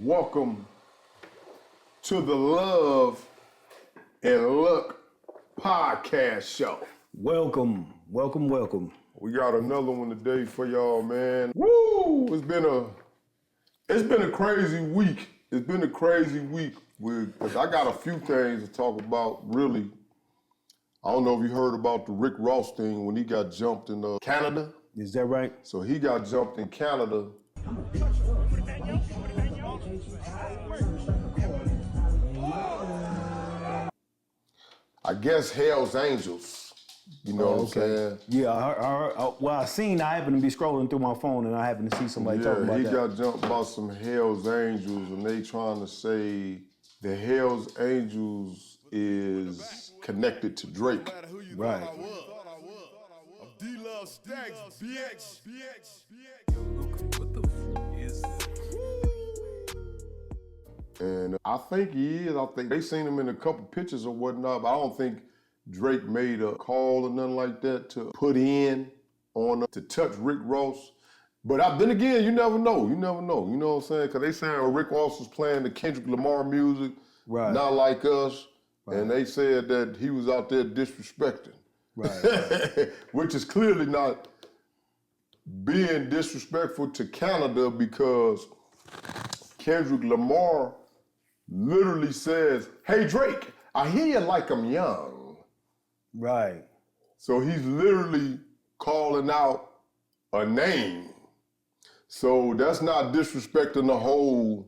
Welcome to the Love and Luck podcast show. Welcome. We got another one today for y'all, man. Woo! It's been a crazy week. Because I got a few things to talk about, really. I don't know if you heard about the Rick Ross thing when he got jumped in Canada. Is that right? So he got jumped in Canada. I guess Hell's Angels. You know what I'm saying? Yeah, I seen. I happened to be scrolling through my phone and I happened to see somebody talking about that. He got jumped by some Hell's Angels, and they trying to say the Hell's Angels is connected to Drake. Right. DLove Stacccs, What the fuck is this? And I think he is. I think they seen him in a couple pictures or whatnot, but I don't think Drake made a call or nothing like that to put in on to touch Rick Ross. But then again, you never know. You know what I'm saying? Because they saying Rick Ross was playing the Kendrick Lamar music, Right. Not Like Us, and they said that he was out there disrespecting. Right. Which is clearly not being disrespectful to Canada, because Kendrick Lamar literally says, "Hey Drake, I hear you like I'm young." Right. So he's literally calling out a name. So that's not disrespecting the whole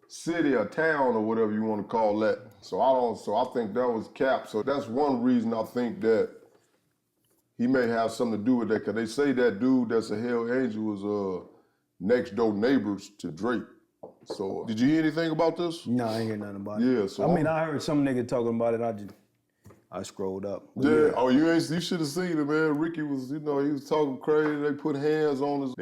city or town or whatever you want to call that. So I think that was cap. So that's one reason I think that he may have something to do with that, because they say that dude that's a Hell Angel was next door neighbors to Drake. So did you hear anything about this? No, I ain't hear nothing about it. Yeah, so I heard some nigga talking about it. I scrolled up. Yeah. Oh, you should have seen it, man. Ricky was, he was talking crazy. They put hands on his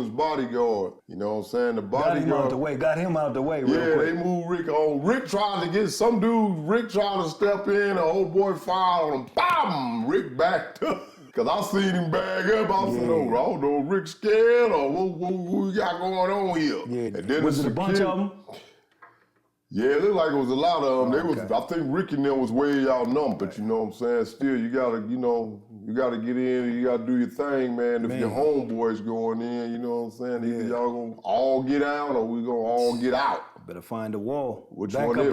bodyguard. You know what I'm saying? The bodyguard. Got him out the way real quick. Yeah, they moved Rick on. Rick tried to get some dude. Rick tried to step in. The old boy fired on him. Bam! Rick backed up. Cause I seen him bag up. I said, "Oh, I don't know, Rick scared or what we got going on here?" Yeah. And then Was it a bunch of them? Yeah, it looked like it was a lot of them. Okay. I think Ricky and them was way outnumbered, but you know what I'm saying? Still, you gotta get in, you gotta do your thing, man. If your homeboys going in, you know what I'm saying? Either y'all gonna all get out or we gonna all get out. Better find a wall. Which one is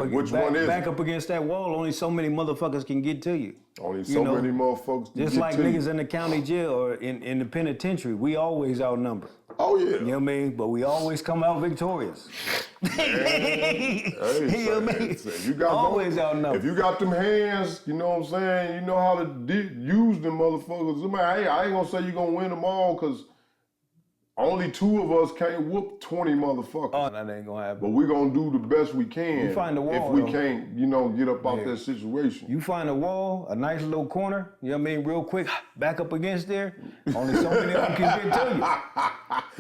it? Back up against that wall. Only so many motherfuckers can get to you. Only so many motherfuckers can Just get like to niggas you. in the county jail or in the penitentiary, we always outnumbered. Oh yeah. You know what I mean? But we always come out victorious. Hey, You know what I mean? you got Always outnumbered. If you got them hands, you know what I'm saying? You know how to use them motherfuckers. I mean, I ain't gonna say you gonna win them all, because only 2 of us can't whoop 20 motherfuckers. Oh, that ain't gonna happen. But we're gonna do the best we can. You find a wall, if we though. can't, get up out that situation. You find a wall, a nice little corner, you know what I mean, real quick, back up against there, only so many of them can get to you.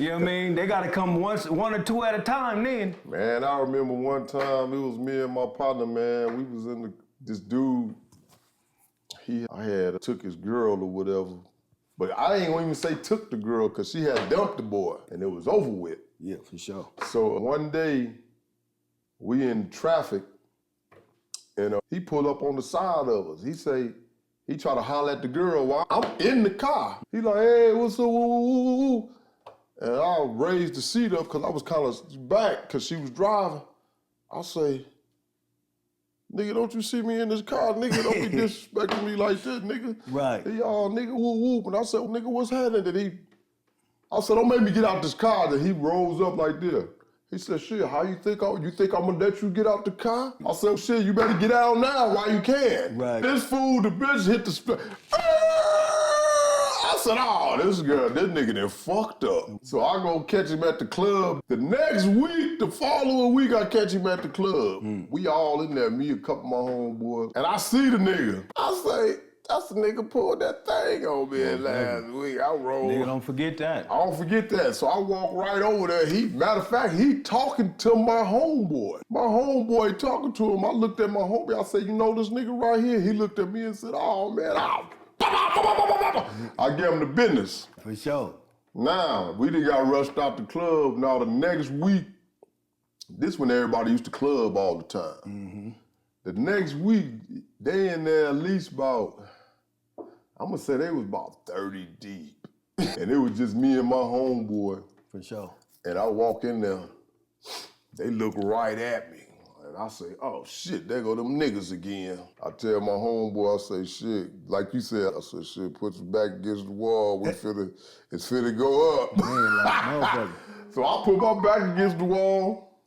You know what I mean? They gotta come one or two at a time then. Man, I remember one time, it was me and my partner, man. We was in this dude, I had took his girl or whatever. But I ain't gonna even say took the girl, because she had dumped the boy and it was over with. Yeah, for sure. So one day, we in traffic, and he pulled up on the side of us. He tried to holler at the girl while I'm in the car. He like, "Hey, what's up, woo?" And I raised the seat up because I was kind of back because she was driving. I say, "Nigga, don't you see me in this car? Nigga, don't be disrespecting me like that, nigga." Right. He, nigga, whoop, whoop. And I said, "Nigga, what's happening?" I said, "Don't make me get out this car." Then he rose up like this. He said, "Shit, how you think I'm gonna let you get out the car?" I said, "Shit, you better get out now while you can." Right. This fool, the bitch hit the I said, this nigga done fucked up. So I go catch him at the club. The next week, the following week, I catch him at the club. We all in there, me, a couple of my homeboys. And I see the nigga. I say, "That's the nigga pulled that thing on me last week." I rolled. Nigga, don't forget that. I don't forget that. So I walk right over there. Matter of fact, he talking to my homeboy. My homeboy talking to him. I looked at my homeboy. I said, "You know this nigga right here?" He looked at me and said, "Oh, man, I gave him the business." For sure. Now, we done got rushed out the club. Now, the next week, This when everybody used to club all the time. Mm-hmm. The next week, they in there at least about, I'm gonna say they was about 30 deep. And it was just me and my homeboy. For sure. And I walk in there, they look right at me. And I say, oh shit, there go them niggas again. I tell my homeboy, I say, shit, like you said, I said, shit, put your back against the wall, it's finna go up. Man, like motherfucker. So I put my back against the wall.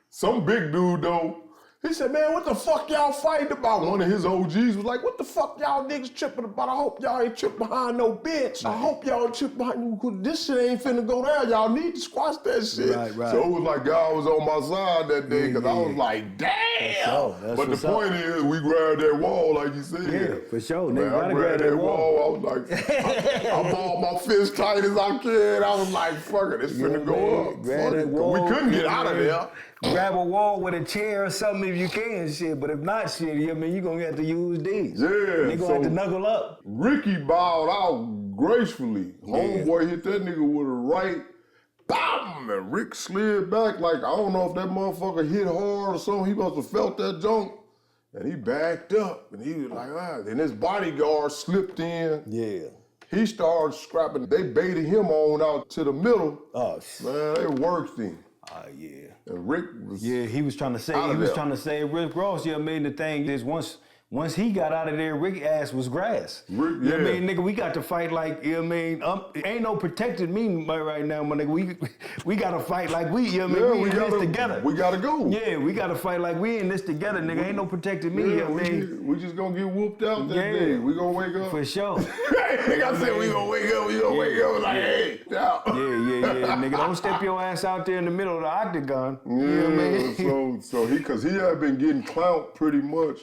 Some big dude though, he said, man, what the fuck y'all fighting about? One of his OGs was like, what the fuck y'all niggas tripping about? I hope y'all ain't tripping behind no bitch. I hope y'all ain't tripping behind no, this shit ain't finna go down. Y'all need to squash that shit. Right. So it was like God was on my side that day, because I was like, damn. That's but the point is, we grabbed that wall, like you said. Yeah, for sure. Man, Nigga, I grabbed that wall. I was like, I balled my fist tight as I could. I was like, fuck it, it's finna go up. Grab Fuck that it. wall, We couldn't get out of there. Grab a wall with a chair or something if you can, shit. But if not, shit, you gonna have to use these. Yeah. They gonna have to knuckle up. Ricky bowed out gracefully. Homeboy hit that nigga with a right, bam, and Rick slid back like, I don't know if that motherfucker hit hard or something. He must have felt that junk. And he backed up, and he was like, ah. Then his bodyguard slipped in. Yeah. He started scrapping. They baited him on out to the middle. Oh, shit. Man, they worked him. Oh, yeah. And Rick was He was trying to say, Rick Ross, the thing is once he got out of there, Rick's ass was grass. Rick, You know what I mean, nigga, we got to fight like, ain't no protected me right now, my nigga. We got to fight like we in this together. We got to go. Yeah, we got to fight like we in this together, nigga. Ain't no protected me, we just gonna get whooped out that day. We gonna wake up. For sure. Like I said, we gonna wake up, wake up like, hey, out. Yeah, nigga, don't step your ass out there in the middle of the octagon. Yeah, You know what I mean? so cause he had been getting clout pretty much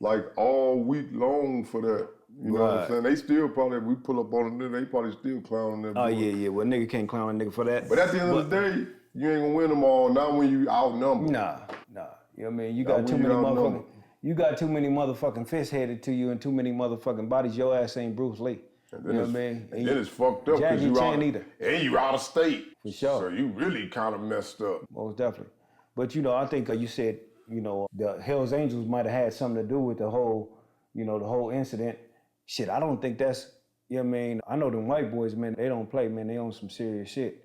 like all week long for that. You know what I'm saying? They still probably, if we pull up on them, they probably still clowning that. Oh, yeah. Well, nigga can't clown a nigga for that. But at the end of the day, you ain't gonna win them all, not when you outnumbered. Nah. You know what I mean? You got too many motherfucking, fists headed to you and too many motherfucking bodies. Your ass ain't Bruce Lee. You know what I mean? And then it's fucked up because you out of state. For sure. So you really kind of messed up. Most definitely. But, I think you said, the Hells Angels might have had something to do with the whole incident. Shit, I don't think that's, I know them white boys, man, they don't play, man. They on some serious shit.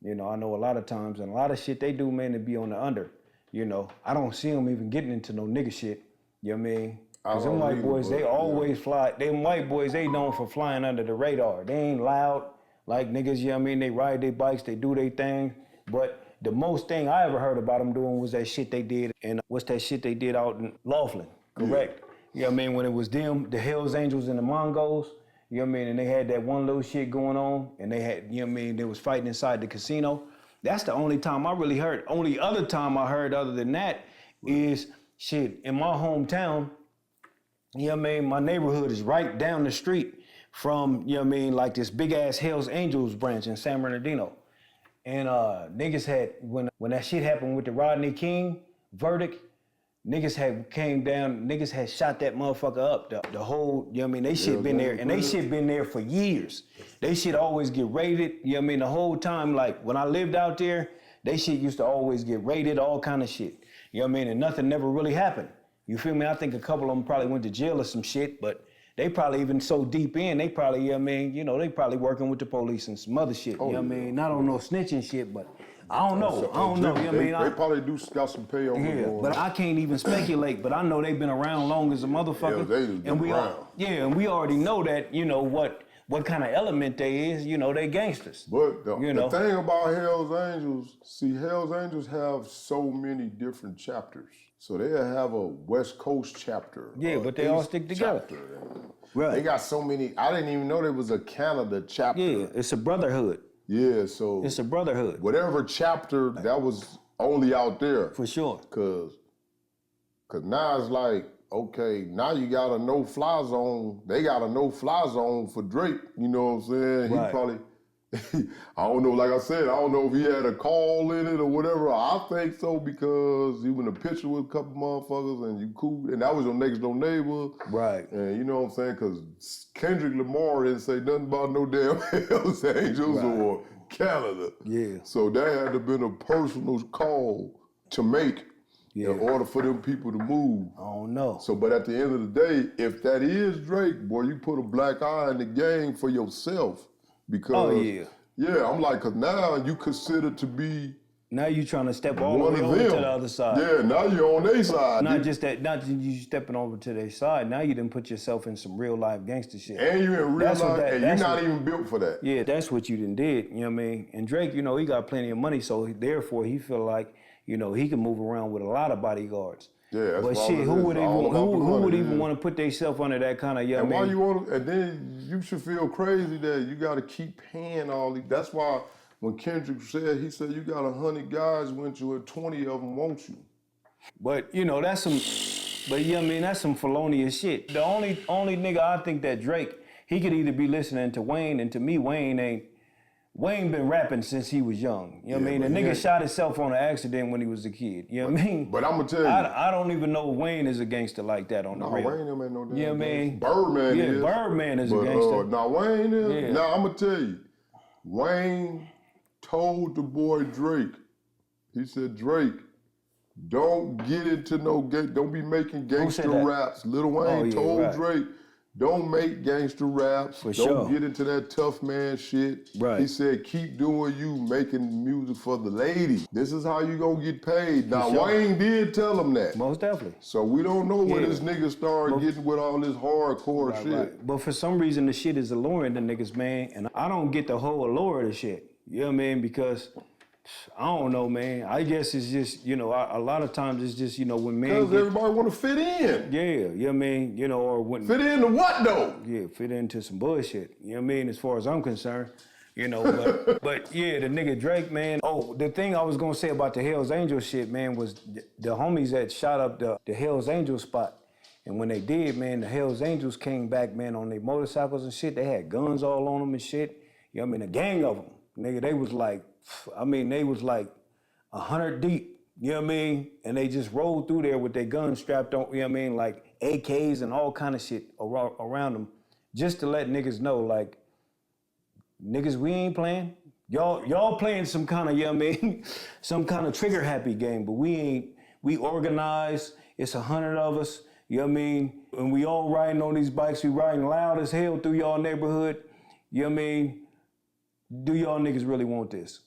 I know a lot of times, and a lot of shit they do, man, to be on the under. I don't see them even getting into no nigga shit. You know what I mean? Because them white boys, they always fly. Them white boys, they known for flying under the radar. They ain't loud like niggas, you know what I mean? They ride their bikes, they do their thing. But the most thing I ever heard about them doing was that shit they did, and what's that shit they did out in Laughlin, correct? You know what I mean? When it was them, the Hells Angels and the Mongols, you know what I mean? And they had that one little shit going on, and they had, you know what I mean? They was fighting inside the casino. That's the only time I really heard. Only other time I heard other than that is, shit, in my hometown, you know what I mean? My neighborhood is right down the street from, you know what I mean, like this big ass Hells Angels branch in San Bernardino. And niggas had, when that shit happened with the Rodney King verdict, niggas had shot that motherfucker up. The whole, you know what I mean? They shit been there, and they shit been there for years. They shit always get raided, you know what I mean? The whole time, like when I lived out there, they shit used to always get raided, all kind of shit. You know what I mean? And nothing never really happened. You feel me? I think a couple of them probably went to jail or some shit, but they probably even so deep in, they probably, you know what I mean, they probably working with the police and some other shit, you know what I mean? Not on no snitching shit, but I don't know, you know what I mean? They probably do got some payover. Yeah, but I can't even speculate, but I know they've been around long as a motherfucker. Yeah, they've been around. And we already know that, what kind of element they is, they gangsters. But the thing about Hells Angels, Hells Angels have so many different chapters. So they'll have a West Coast chapter. Yeah, but they all stick together. Right. They got so many, I didn't even know there was a Canada chapter. Yeah, it's a brotherhood. Yeah, so. It's a brotherhood. Whatever chapter, that was only out there. For sure. Cause now it's like, okay, now you got a no-fly zone. They got a no-fly zone for Drake, you know what I'm saying? Right. He probably, I don't know, like I said, I don't know if he had a call in it or whatever. I think so because you in a picture with a couple motherfuckers and you cool, and that was your next door neighbor. Right. And you know what I'm saying? Because Kendrick Lamar didn't say nothing about no damn Hells Angels or Canada. Yeah. So that had to have been a personal call to make in order for them people to move. I don't know. So, but at the end of the day, if that is Drake, boy, you put a black eye in the game for yourself. Because, I'm like, cause now you consider to be now you trying to step all the one way of over them. to the other side. Yeah, now you're on their side. Not just you stepping over to their side. Now you done put yourself in some real life gangster shit. And you in real That's what life, that- and you're that's not what- even built for that. Yeah, that's what you done did. You know what I mean? And Drake, you know, he got plenty of money, so therefore he feel like, you know, he can move around with a lot of bodyguards. Yeah, that's But all shit, it who is. would All even about the who money, would even yeah. want to put themselves under that kind of And why mean? you want to, and then you should feel crazy that you got to keep paying all these. That's why when Kendrick said, he said, you got 100 guys with you and 20 of them want you. But you know, that's some but yeah, I mean that's some felonious shit. The only nigga I think that Drake, he could either be listening to Wayne, and to me Wayne been rapping since he was young. You know what I mean? The nigga shot himself on an accident when he was a kid. You know what I mean? But I'm going to tell you. I don't even know Wayne is a gangster like that on the real. Wayne them ain't no damn You know what I mean? Birdman Yeah, is. Birdman is a But, gangster. now Wayne is. Yeah. Now I'm going to tell you. Wayne told the boy Drake, he said, Drake, don't get into don't be making gangster that? raps. Lil Wayne told right. Drake, don't make gangster raps. Don't sure. get into that tough man shit. Right. He said, keep doing you, making music for the lady. This is how you gonna get paid. Now, sure. Wayne did tell him that. Most definitely. So we don't know where Yeah. this nigga started getting with all this hardcore shit. Right. But for some reason the shit is alluring to niggas, man. And I don't get the whole allure of the shit. You know what I mean? Because I don't know, man. I guess it's just, you know, a lot of times it's just, you know, when men Because everybody want to fit in. yeah, you know what I mean? You know, or when Fit into what though? yeah, fit into some bullshit. You know what I mean? As far as I'm concerned, you know. But yeah, the nigga Drake, man. Oh, the thing I was gonna say about the Hell's Angels shit, man, was the homies that shot up the Hell's Angels spot. And when they did, man, the Hell's Angels came back, man, on their motorcycles and shit. They had guns all on them and shit. You know what I mean? A gang of them. Nigga, they was like 100 deep. You know what I mean? And they just rolled through there with their guns strapped on, you know what I mean? Like AKs and all kind of shit around them. Just to let niggas know, like, niggas, we ain't playing. Y'all playing some kind of, you know what I mean? Some kind of trigger happy game, but we ain't. We organized. It's 100 of us. You know what I mean? And we all riding on these bikes. We riding loud as hell through y'all neighborhood. You know what I mean? Do y'all niggas really want this?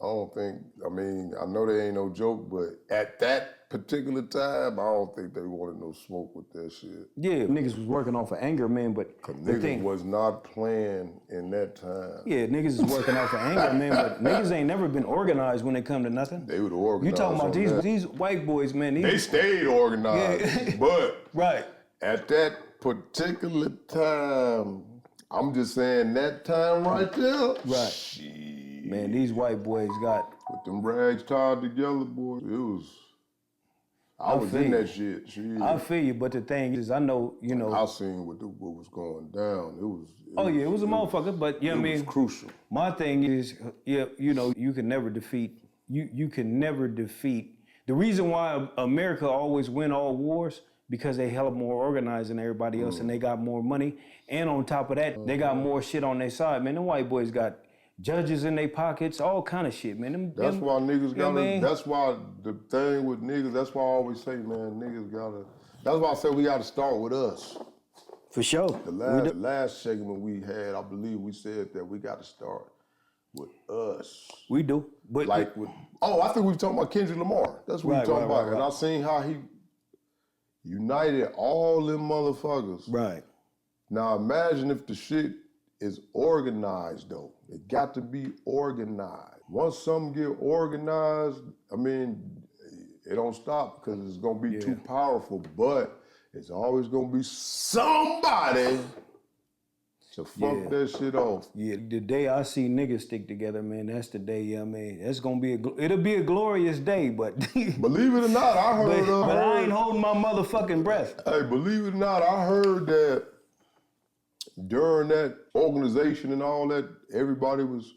I don't think, I know they ain't no joke, but at that particular time, I don't think they wanted no smoke with that shit. Yeah, niggas was working off of anger, man, but the Niggas thing, was not playing in that time. yeah, niggas is working off of anger, man, but niggas ain't never been organized when it come to nothing. They would organize. You talking about on that. these white boys, man. They stayed organized, Yeah. but Right. at that particular time, I'm just saying that time right there. Right. Shit. Man, these white boys got, With them rags tied together, boy, I was feel in you. that shit. Shit. I feel you, but the thing is, I know, you know. I seen what was going down. It was a motherfucker, but you know what I It mean? was crucial. My thing is, yeah, you know, you can never defeat. You can never defeat. The reason why America always win all wars because they hella more organized than everybody else, and they got more money. And on top of that, they got more shit on their side. Man, them white boys got judges in their pockets, all kind of shit, man. That's why niggas you know gotta. what I mean? That's why the thing with niggas. That's why I always say, man, niggas gotta. That's why I say we gotta start with us. For sure. The last segment we had, I believe we said that we got to start with us. We do. But I think we were talking about Kendrick Lamar. That's what we were talking about. And I seen how he united all them motherfuckers. Right. Now imagine if the shit is organized though. It got to be organized. Once something get organized, it don't stop because it's gonna be too powerful, but it's always gonna be somebody to fuck that shit off. Yeah, the day I see niggas stick together, man, that's the day, you know what I mean? That's gonna be it'll be a glorious day, but Believe it or not, I heard but I ain't holding my motherfucking breath. Hey, believe it or not, I heard that during that organization and all that, everybody was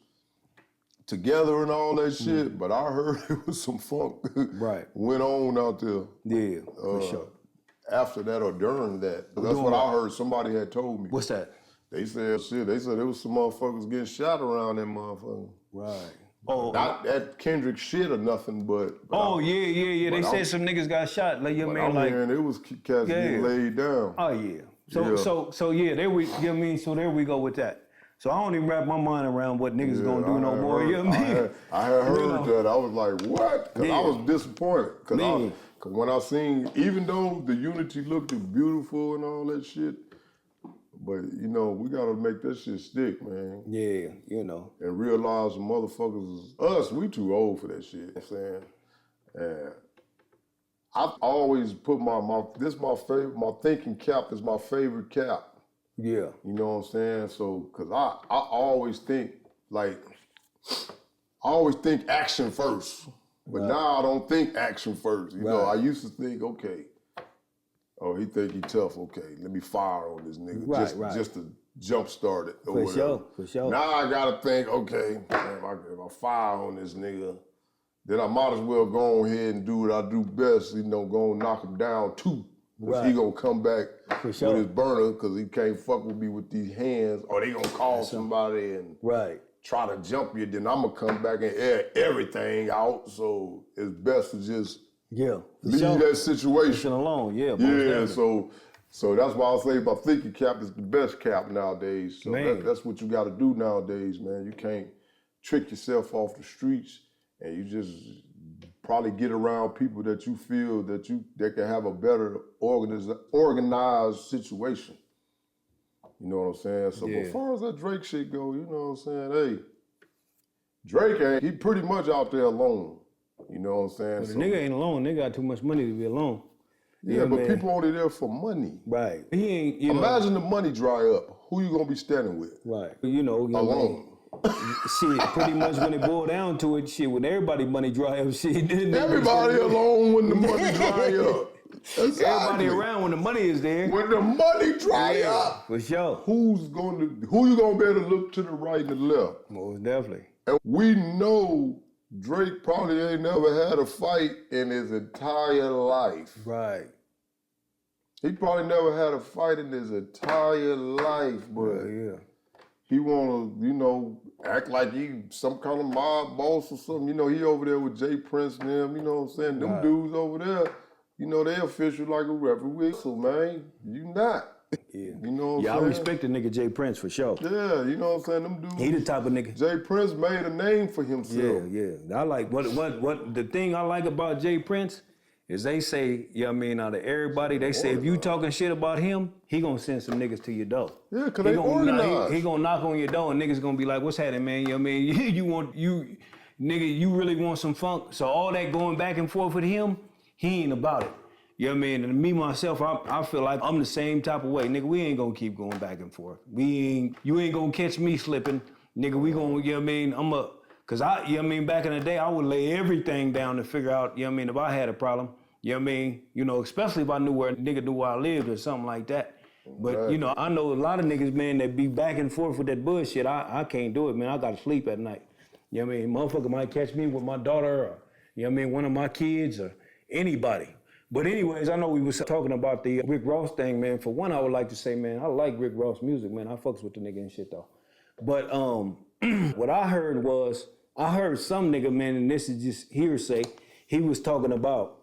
together and all that shit, but I heard it was some funk went on out there. Yeah, for sure. After that or during that. That's what I heard somebody had told me. What's that? They said there was some motherfuckers getting shot around that motherfucker. Right. Oh, Not that Kendrick shit or nothing, but yeah. They but said some niggas got shot. Like, you know what I mean? Like, hearing it was cats getting laid down. oh yeah. So yeah, there we. You know what I mean? So there we go with that. So I don't even wrap my mind around what niggas gonna do no more. You know what I mean? I had heard that. I was like, what? Because I was disappointed. Because when I seen, even though the Unity looked beautiful and all that shit, but you know, we gotta make that shit stick, man. Yeah, you know. And realize the motherfuckers, us, we too old for that shit. You know what I'm saying? And I've always put this my favorite, my thinking cap is my favorite cap. Yeah. You know what I'm saying? So, cause I always think action first. But now I don't think action first. You know, I used to think, okay, oh, he think he tough, okay, let me fire on this nigga just to jumpstart it or whatever. For sure. Now I gotta think, okay, if I fire on this nigga, then I might as well go ahead and do what I do best, you know, go and knock him down too. Cause he gonna come back with his burner because he can't fuck with me with these hands, or they gonna call somebody and try to jump you, then I'm gonna come back and air everything out. So it's best to just leave that situation alone. Yeah, so that's why I say my thinking cap is the best cap nowadays. So that's what you gotta do nowadays, man. You can't trick yourself off the streets, and you just probably get around people that you feel that can have a better organized situation. You know what I'm saying? So as far as that Drake shit go, you know what I'm saying? Hey, Drake he pretty much out there alone. You know what I'm saying? But the nigga ain't alone. Nigga got too much money to be alone. Yeah, but people only there for money. Right. He ain't, you Imagine the money dry up. Who you gonna be standing with? Right. You know alone. Shit, pretty much when it boiled down to it, shit, when everybody money dry up, shit. Everybody alone when the money dry up. Exactly. Everybody around when the money is there. When the money dry up. For sure. Who you gonna be able to look to the right and the left? Most definitely. And we know Drake probably ain't never had a fight in his entire life. Right. He probably never had a fight in his entire life, but he wanna, you know, act like he some kind of mob boss or something. You know, he over there with Jay Prince and them, you know what I'm saying? Them dudes over there, you know, they official like a referee. So, man, you not. Yeah. You know what I'm saying? I respect the nigga Jay Prince for sure. Yeah, you know what I'm saying? Them dudes. He the type of nigga. Jay Prince made a name for himself. Yeah. I like what the thing I like about Jay Prince is they say, you know what I mean, out of everybody, they say if you talking shit about him, he gonna send some niggas to your door. Yeah, because they organized. He gonna knock on your door and niggas gonna be like, what's happening, man? You know what I mean? Nigga, you really want some funk? So all that going back and forth with him, he ain't about it. You know what I mean? And me, myself, I feel like I'm the same type of way. Nigga, we ain't gonna keep going back and forth. You ain't gonna catch me slipping. Nigga, we gonna, you know what I mean? Cause you know what I mean, back in the day, I would lay everything down to figure out, you know what I mean, if I had a problem. You know what I mean? You know, especially if I knew where a nigga knew where I lived or something like that. But, you know, I know a lot of niggas, man, that be back and forth with that bullshit. I can't do it, man. I gotta sleep at night. You know what I mean? Motherfucker might catch me with my daughter or, you know what I mean, one of my kids or anybody. But anyways, I know we was talking about the Rick Ross thing, man. For one, I would like to say, man, I like Rick Ross music, man. I fucks with the nigga and shit, though. But what I heard some nigga, man, and this is just hearsay, he was talking about,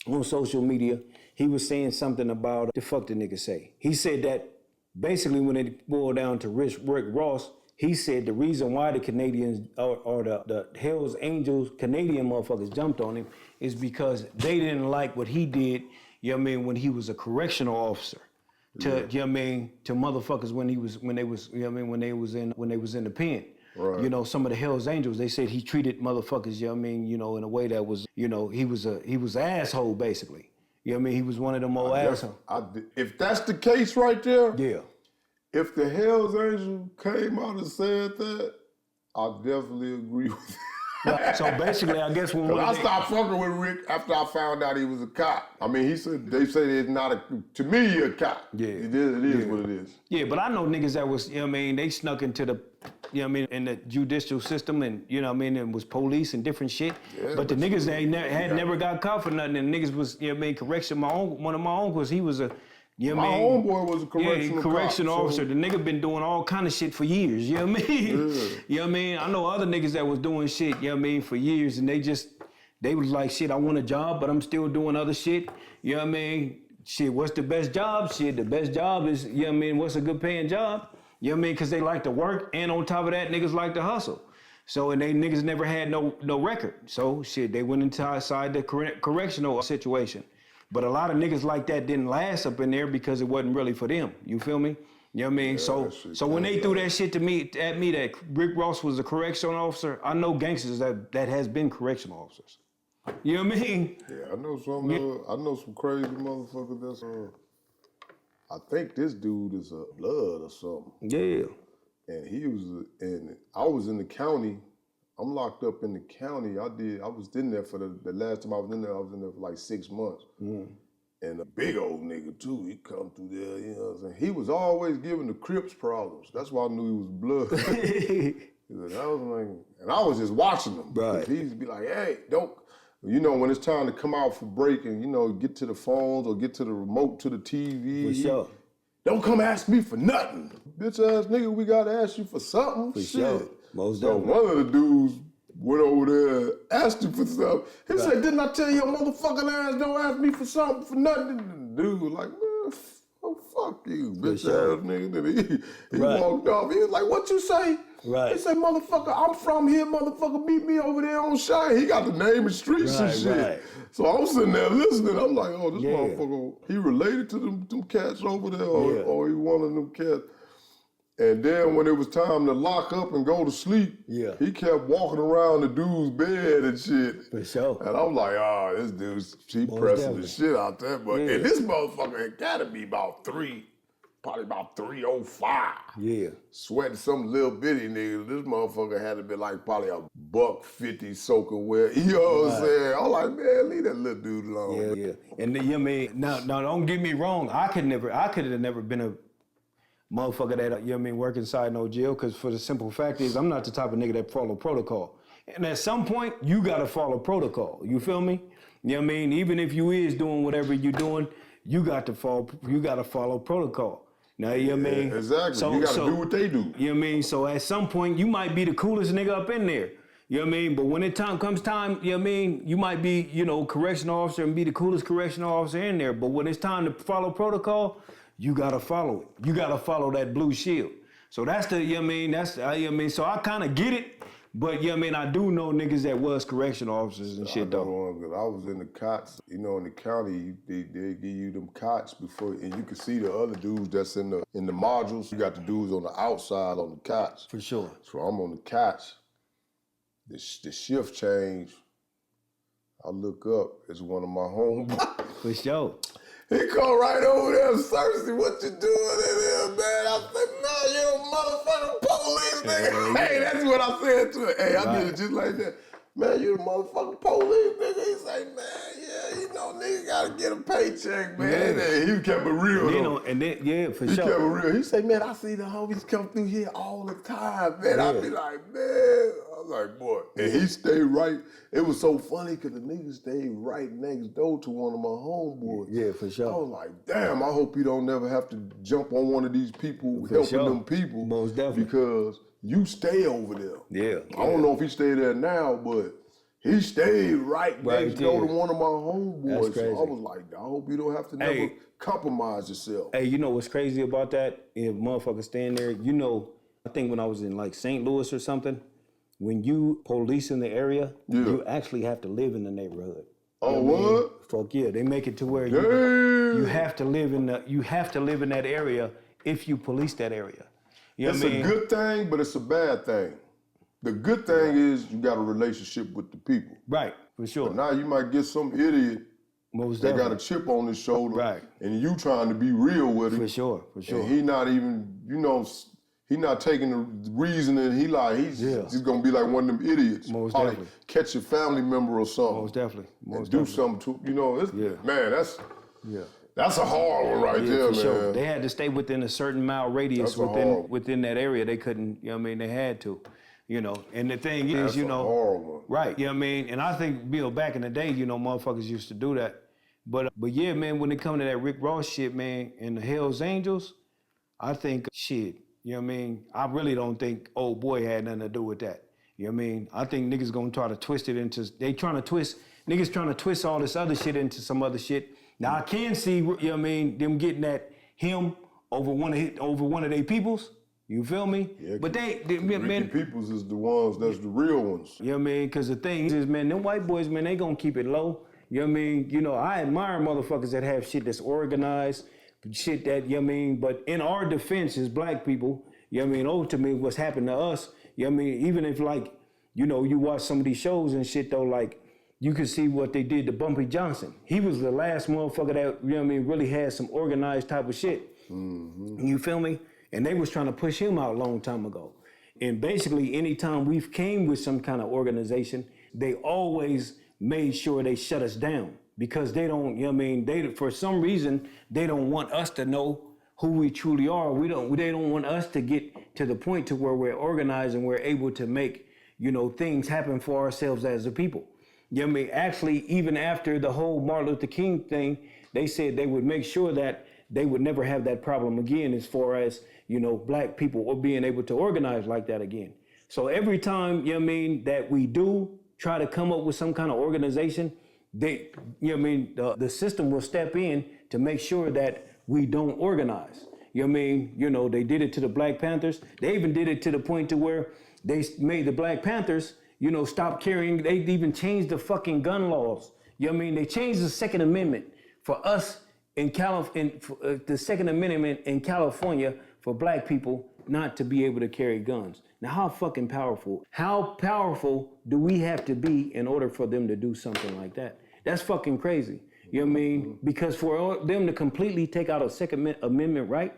on social media, he was saying something about, the fuck the nigga say? He said that basically when it boiled down to Rick Ross, he said the reason why the Canadians or the Hells Angels Canadian motherfuckers jumped on him is because they didn't like what he did, you know what I mean, when he was a correctional officer. You know what I mean, to motherfuckers when they was in the pen. Right. You know, some of the Hells Angels, they said he treated motherfuckers, you know what I mean, you know, in a way that was, you know, he was an asshole basically. You know what I mean? He was one of them old assholes. If that's the case right there, yeah. If the Hells Angels came out and said that, I definitely agree with it. Right. So basically, I guess I stopped fucking with Rick after I found out he was a cop. I mean, they say it's not to me, you're a cop. Yeah. It is what it is. Yeah, but I know niggas that was, you know what I mean, they snuck into the, you know what I mean, in the judicial system and, you know what I mean, and was police and different shit. Yeah, but the niggas that never got caught for nothing, and niggas was, you know what I mean, correction. One of my uncles, he was a You know what My I mean? homeboy was a correctional correctional cop, officer. so- The nigga been doing all kind of shit for years. You know what I mean? Yeah. You know what I mean? I know other niggas that was doing shit, you know what I mean, for years, and they was like, shit, I want a job, but I'm still doing other shit. You know what I mean? Shit, what's the best job? Shit, the best job is, you know what I mean, what's a good paying job? You know what I mean? Because they like to work, and on top of that, niggas like to hustle. So, and they niggas never had no record. So, shit, they went inside the correctional situation. But a lot of niggas like that didn't last up in there because it wasn't really for them. You feel me? You know what I mean? So when they threw that shit to me, at me, that Rick Ross was a correctional officer, I know gangsters that has been correctional officers. You know what I mean? Yeah, I know some. I know some crazy motherfuckers. That's. I think this dude is a blood or something. Yeah. And he was, and I was in the county. I'm locked up in the county. I was in there for the last time I was in there for like 6 months. And a big old nigga too, he come through there, you know what I'm saying? He was always giving the Crips problems. That's why I knew he was blood. And I was just watching him. Right. He'd be like, hey, don't, you know, when it's time to come out for break and, you know, get to the phones or get to the remote to the TV. For sure. Don't come ask me for nothing. Bitch ass nigga, we gotta ask you for something. For Shit. sure. Most So definitely. one of the dudes went over there, asked him for something. He said, didn't I tell your motherfucking ass don't ask me for something for nothing? And the dude was like, man, fuck you, bitch sure. ass nigga. Then he Right. walked off. He was like, what you say? Right. He said, motherfucker, I'm from here, motherfucker, meet me over there on Shine. He got the name and streets and Right, shit. right. So I'm sitting there listening. I'm like, oh, this Yeah. motherfucker, he related to them cats over there, or, Yeah. or he one of them cats. And then when it was time to lock up and go to sleep, Yeah. he kept walking around the dude's bed and shit. For sure. And I'm like, oh, this dude's, he Most pressing definitely. the shit out there. But Yeah. and this motherfucker had gotta be probably about 305. Yeah. Sweating some little bitty nigga. This motherfucker had to be like probably $150 soaking wet. You know what I'm saying? I'm like, man, leave that little dude alone. Yeah. And you know what I mean? Now don't get me wrong. I could have never been a motherfucker that, you know what I mean, work inside no jail, because for the simple fact is I'm not the type of nigga that follow protocol. And at some point, you gotta follow protocol. You feel me? You know what I mean? Even if you is doing whatever you're doing, you gotta follow protocol. Now, you know what I mean? Exactly. You gotta do what they do. You know what I mean? So at some point, you might be the coolest nigga up in there. You know what I mean? But when it comes time, you know what I mean? You might be, you know, correctional officer and be the coolest correctional officer in there. But when it's time to follow protocol, you gotta follow it. You gotta follow that blue shield. So that's the, you know what I mean? That's, you know what I mean? So I kind of get it, but you know what I mean? I do know niggas that was correctional officers and shit though. Because I was in the cots, you know, in the county, they give you them cots before, and you can see the other dudes that's in the modules. You got the dudes on the outside on the cots. For sure. So I'm on the cots. The shift change. I look up, it's one of my homeboys. For sure. He come right over there, Cersei, what you doing in there, man? I said, man, you a motherfucking police nigga. Hey, that's what I said to him. Hey, I did it just like that. Man, you the motherfucking police nigga. He say, man, yeah, you know, nigga gotta get a paycheck, man. Yeah. And he kept it real, though. And then, yeah, for He sure. kept it real. He say, man, I see the homies come through here all the time, man. I Yeah. be like, man. I was like, boy. And he stayed right. It was so funny because the nigga stayed right next door to one of my homeboys. Yeah, for sure. I was like, damn, I hope you don't never have to jump on one of these people helping sure. them people. Most definitely. Because you stay over there. Yeah. I don't know if he stayed there now, but he stayed right next door to there. one of my homeboys. That's crazy. So I was like, I hope you don't have to never compromise yourself. Hey, you know what's crazy about that? If motherfuckers staying there, you know, I think when I was in like St. Louis or something, when you police in the area, you actually have to live in the neighborhood. Oh, You know what I mean? what? Fuck yeah, they make it to where Damn. you have to live in that area if you police that area. You know It's what I mean? a good thing, but it's a bad thing. The good thing is you got a relationship with the people. Right, for sure. Now you might get some idiot Most that got definitely. a chip on his shoulder, Right. and you trying to be real with him. For sure. And he not even, you know, he not taking the reasoning. He's just gonna be like one of them idiots. Most Probably definitely. catch a family member or something. Most definitely. And Most do definitely. something to, you know, man, that's a hard one right Yeah, there, for man. sure. They had to stay within a certain mile radius That's a hard- within that area. They couldn't, you know what I mean? They had to, you know. And the thing is, That's you a know, hard one. right, you know what I mean? And I think, back in the day, you know, motherfuckers used to do that. But yeah, man, when it comes to that Rick Ross shit, man, and the Hells Angels, I think shit, you know what I mean? I really don't think old boy had nothing to do with that. You know what I mean? I think niggas gonna try to twist it into, niggas trying to twist all this other shit into some other shit. Now I can see, you know what I mean, them getting at him over one of their peoples. You feel me? Yeah, but Ricky man, Peoples is the ones that's the real ones. you know what I mean? Because the thing is, man, them white boys, man, they gonna keep it low. You know what I mean? You know, I admire motherfuckers that have shit that's organized, shit that, you know what I mean? But in our defense as black people, you know what I mean? Ultimately, what's happened to us, you know what I mean? Even if, like, you know, you watch some of these shows and shit, though, like, you can see what they did to Bumpy Johnson. He was the last motherfucker that, you know what I mean, really had some organized type of shit. Mm-hmm. You feel me? And they was trying to push him out a long time ago. And basically, anytime we've came with some kind of organization, they always made sure they shut us down because they don't, you know what I mean, they, for some reason, they don't want us to know who we truly are. They don't want us to get to the point to where we're organized and we're able to make, you know, things happen for ourselves as a people. You know what I mean? Actually, even after the whole Martin Luther King thing, they said they would make sure that they would never have that problem again as far as, you know, black people or being able to organize like that again. So every time, you know what I mean, that we do try to come up with some kind of organization, they, you know what I mean, the system will step in to make sure that we don't organize. You know what I mean? You know, they did it to the Black Panthers. They even did it to the point to where they made the Black Panthers, you know, stop carrying, they even changed the fucking gun laws. You know what I mean? They changed the Second Amendment for us in the Second Amendment in California for black people not to be able to carry guns. Now, how powerful do we have to be in order for them to do something like that? That's fucking crazy. You know what I mean? Because for them to completely take out a Second Amendment right,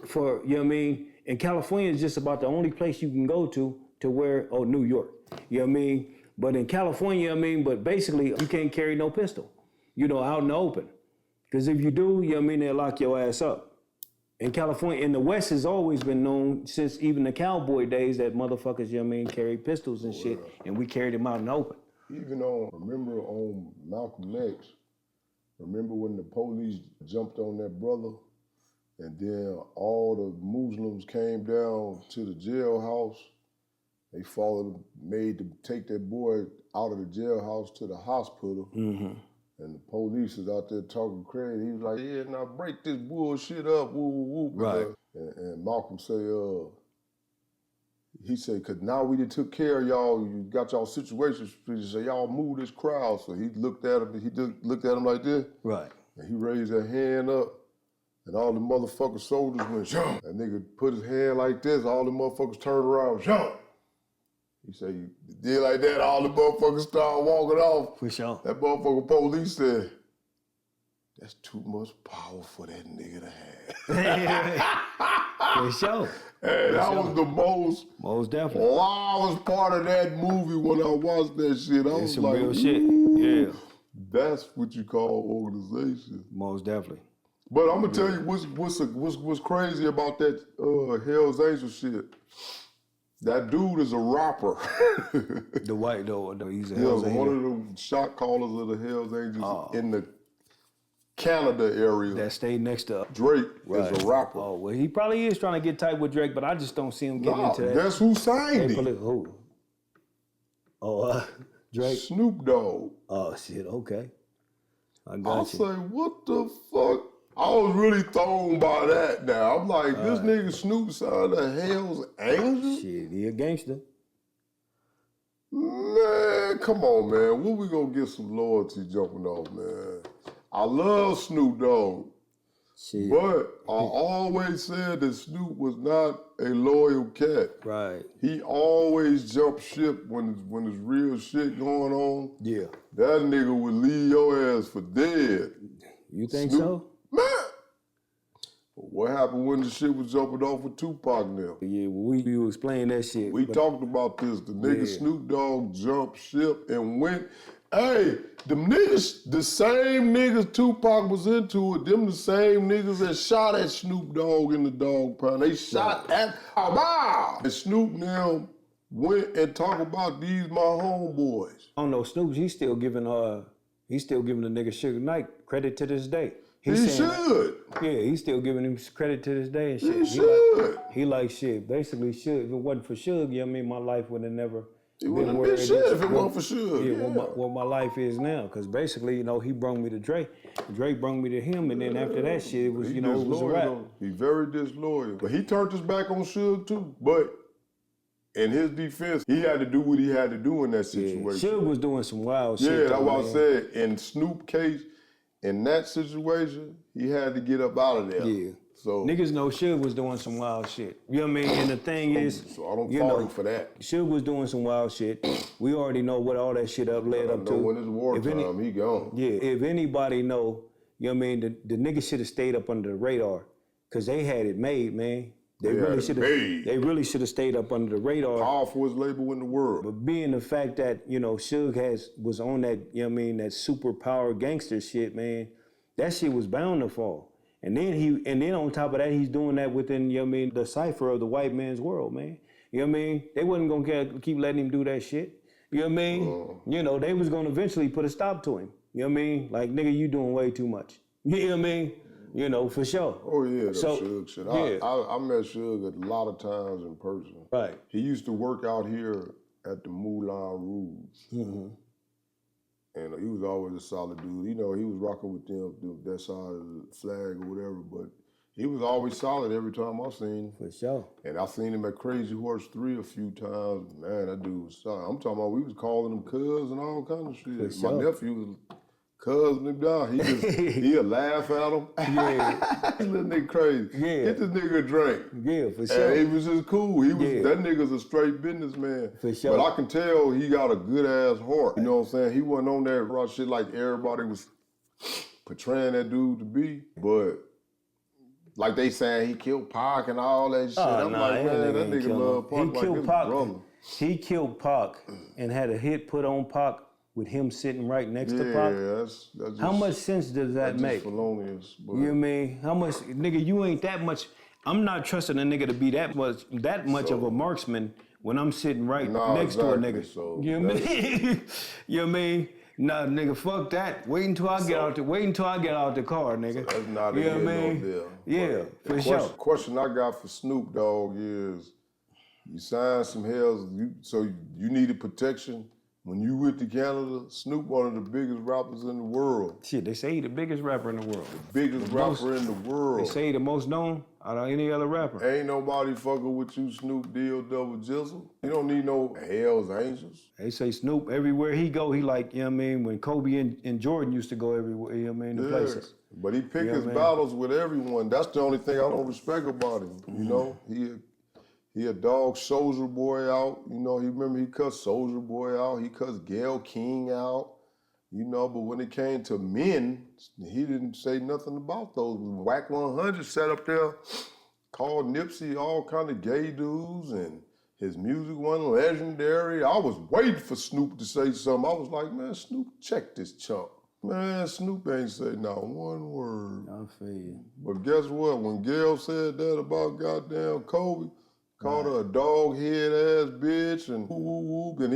for, you know what I mean, in California is just about the only place you can go to where, New York. You know what I mean? But in California, I mean, but basically you can't carry no pistol, you know, out in the open. Because if you do, you know what I mean, they'll lock your ass up. In California, in the West has always been known since even the cowboy days that motherfuckers, you know what I mean, carry pistols and shit, and we carried them out in the open. Even remember on Malcolm X, remember when the police jumped on that brother and then all the Muslims came down to the jailhouse? They followed him, made them take that boy out of the jailhouse to the hospital. Mm-hmm. And the police is out there talking crazy. He was like, yeah, now break this bullshit up, woo, woo, woo. Right. And Malcolm say, he said, cause now we done took care of y'all, you got y'all situations, so y'all move this crowd. So he looked at him like this. Right. And he raised that hand up, and all the motherfucking soldiers went, jump. That nigga put his hand like this, all the motherfuckers turned around, jump. He said, you did like that, all the motherfuckers started walking off. For sure. That motherfucking police said, that's too much power for that nigga to have. For sure. And that was the most definitely loudest part of that movie when I watched that shit. I was some like, real shit. Yeah. That's what you call organization. Most definitely. But I'm gonna tell you what's crazy about that Hells Angel shit. That dude is a rapper. The white though, he's a Hells Angel. One of the shot callers of the Hells Angels in the Canada area. That stayed next to Drake is a rapper. Oh, well, he probably is trying to get tight with Drake, but I just don't see him getting into that. That's who signed him. Who? Oh, Drake? Snoop Dogg. Oh, shit, okay. I got you. say, what the fuck? I was really thrown by that now. I'm like, this nigga Snoop signed the Hells Angels? Shit, he a gangster. Man, come on, man. When we gonna get some loyalty jumping off, man? I love Snoop Dogg. Shit. But I always said that Snoop was not a loyal cat. Right. He always jumped ship when there's real shit going on. Yeah. That nigga would leave your ass for dead. You think Snoop, so? Man. What happened when the shit was jumping off with Tupac now? Yeah, well, you explain that shit. We talked about this. The nigga Snoop Dogg jumped ship and went. Hey, them niggas, the same niggas Tupac was into it, them the same niggas that shot at Snoop Dogg in the dog pound. They shot at and Snoop now went and talked about these my homeboys. I don't know, Snoop, he's still giving He's still giving the nigga Suge Knight credit to this day. He should. Yeah, he's still giving him credit to this day and shit. He should. He like shit. Basically, Suge, if it wasn't for Suge, you know what I mean, my life would have never It wouldn't have been shit if it wasn't for Suge. Yeah, what my life is now. Because basically, you know, he brought me to Drake. Drake brought me to him, and then after that shit, it was, He you know, it was a disloyal, wrap. though. He very disloyal. But he turned his back on Suge too. But in his defense, he had to do what he had to do in that situation. Suge was doing some wild shit. Yeah, that's though, what man. I said. In Snoop case, in that situation, he had to get up out of there. Yeah. So Niggas know Suge was doing some wild shit. You know what I mean? And the thing is, so I don't you fault know, him for that. Suge was doing some wild shit. We already know what all that shit led up to. When it's wartime, he gone. Yeah, if anybody know, you know what I mean, the niggas should have stayed up under the radar. Cause they had it made, man. They really should have stayed up under the radar. Powerfulest label in the world. But being the fact that, you know, Suge was on that, you know what I mean, that superpower gangster shit, man, that shit was bound to fall. And then on top of that, he's doing that within, you know what I mean, the cipher of the white man's world, man. You know what I mean? They wasn't gonna keep letting him do that shit. You know what I mean? You know, they was gonna eventually put a stop to him. You know what I mean? Like, nigga, you doing way too much. You know what I mean? You know, for sure. Oh yeah, So, Suge shit. yeah. I met Suge a lot of times in person. Right. He used to work out here at the Moulin Rouge. Mm-hmm. And he was always a solid dude. You know, he was rocking with them, that side of the flag or whatever, but he was always solid every time I seen him. For sure. And I seen him at Crazy Horse 3 a few times. Man, that dude was solid. I'm talking about we was calling him cuz and all kind of shit. For My sure. nephew was cussing him down. He'd laugh at him. Yeah. This little nigga crazy. Yeah. Get this nigga a drink. Yeah, for sure. And he was just cool. He was Yeah. that nigga's a straight businessman. For sure. But I can tell he got a good ass heart. You know what I'm saying? He wasn't on that raw shit like everybody was portraying that dude to be. But like they saying he killed Pac and all that shit. I'm like, man, that nigga love Pac like his brother. He killed Pac and had a hit put on Pac with him sitting right next to Pac. Yeah, that's just, How much sense does that make? Felonious, but You know what I mean? How much, nigga, you ain't that much. I'm not trusting a nigga to be that much of a marksman when I'm sitting right next to a nigga. So you know what I mean? You know what I mean? Nah, nigga, fuck that. Wait until I get out the car, nigga. That's not you know what I mean? No deal. Yeah, But for sure. Question I got for Snoop Dogg is, you signed some hells, so you needed protection. When you went to Canada, Snoop one of the biggest rappers in the world. Shit, they say he the biggest rapper in the world. Biggest rapper in the world. They say he the most known out of any other rapper. Ain't nobody fucking with you, Snoop DLove Jizzle. You don't need no Hell's Angels. They say Snoop, everywhere he go, he like, you know what I mean, when Kobe and Jordan used to go everywhere, you know what I mean, the places. But he picked his what I mean? battles with everyone. That's the only thing I don't respect about him. You know, he a dog Soulja Boy out. You know, he cussed Soulja Boy out. He cussed Gayle King out. You know, but when it came to men, he didn't say nothing about those. Whack 100 sat up there, called Nipsey all kind of gay dudes, and his music wasn't legendary. I was waiting for Snoop to say something. I was like, man, Snoop, check this chump. Man, Snoop ain't say not one word. I feel you. But guess what? When Gayle said that about goddamn Kobe, called her a dog head ass bitch and whoop, and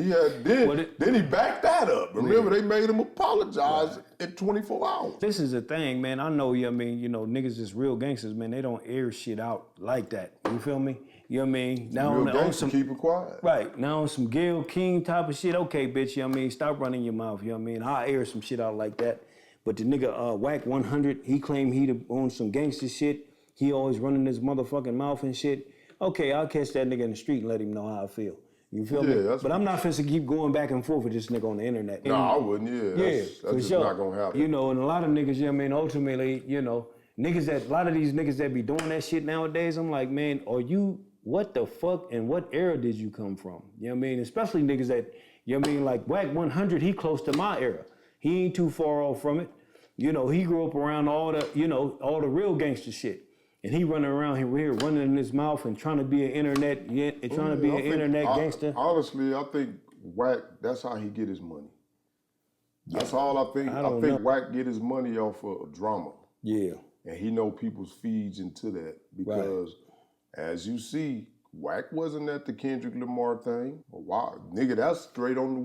then he backed that up. Remember, they made him apologize in 24 hours. This is the thing, man. I know, you know what I mean, you know, niggas is real gangsters, man. They don't air shit out like that. You feel me? You know what I mean? Now Real on gangster, some keep it quiet. Right. Now on some Gayle King type of shit, okay, bitch, you know what I mean? Stop running your mouth, you know what I mean? I'll air some shit out like that. But the nigga Whack 100, he claimed he on some gangster shit. He always running his motherfucking mouth and shit. Okay, I'll catch that nigga in the street and let him know how I feel. You feel me? But I'm not finna keep going back and forth with this nigga on the internet. No, I wouldn't, That's just not gonna happen. You know, and a lot of niggas, you know what I mean, ultimately, you know, a lot of these niggas that be doing that shit nowadays, I'm like, man, what the fuck and what era did you come from? You know what I mean? Especially niggas that, you know what I mean, like Whack 100, he close to my era. He ain't too far off from it. You know, he grew up around all the real gangster shit. And he running around here running in his mouth and trying to be an internet gangster. Honestly, I think Whack, that's how he get his money. That's all I think. I think Whack get his money off of drama. Yeah. And he know people's feeds into that because as you see, Wack wasn't at the Kendrick Lamar thing. Wow, nigga, that's straight on the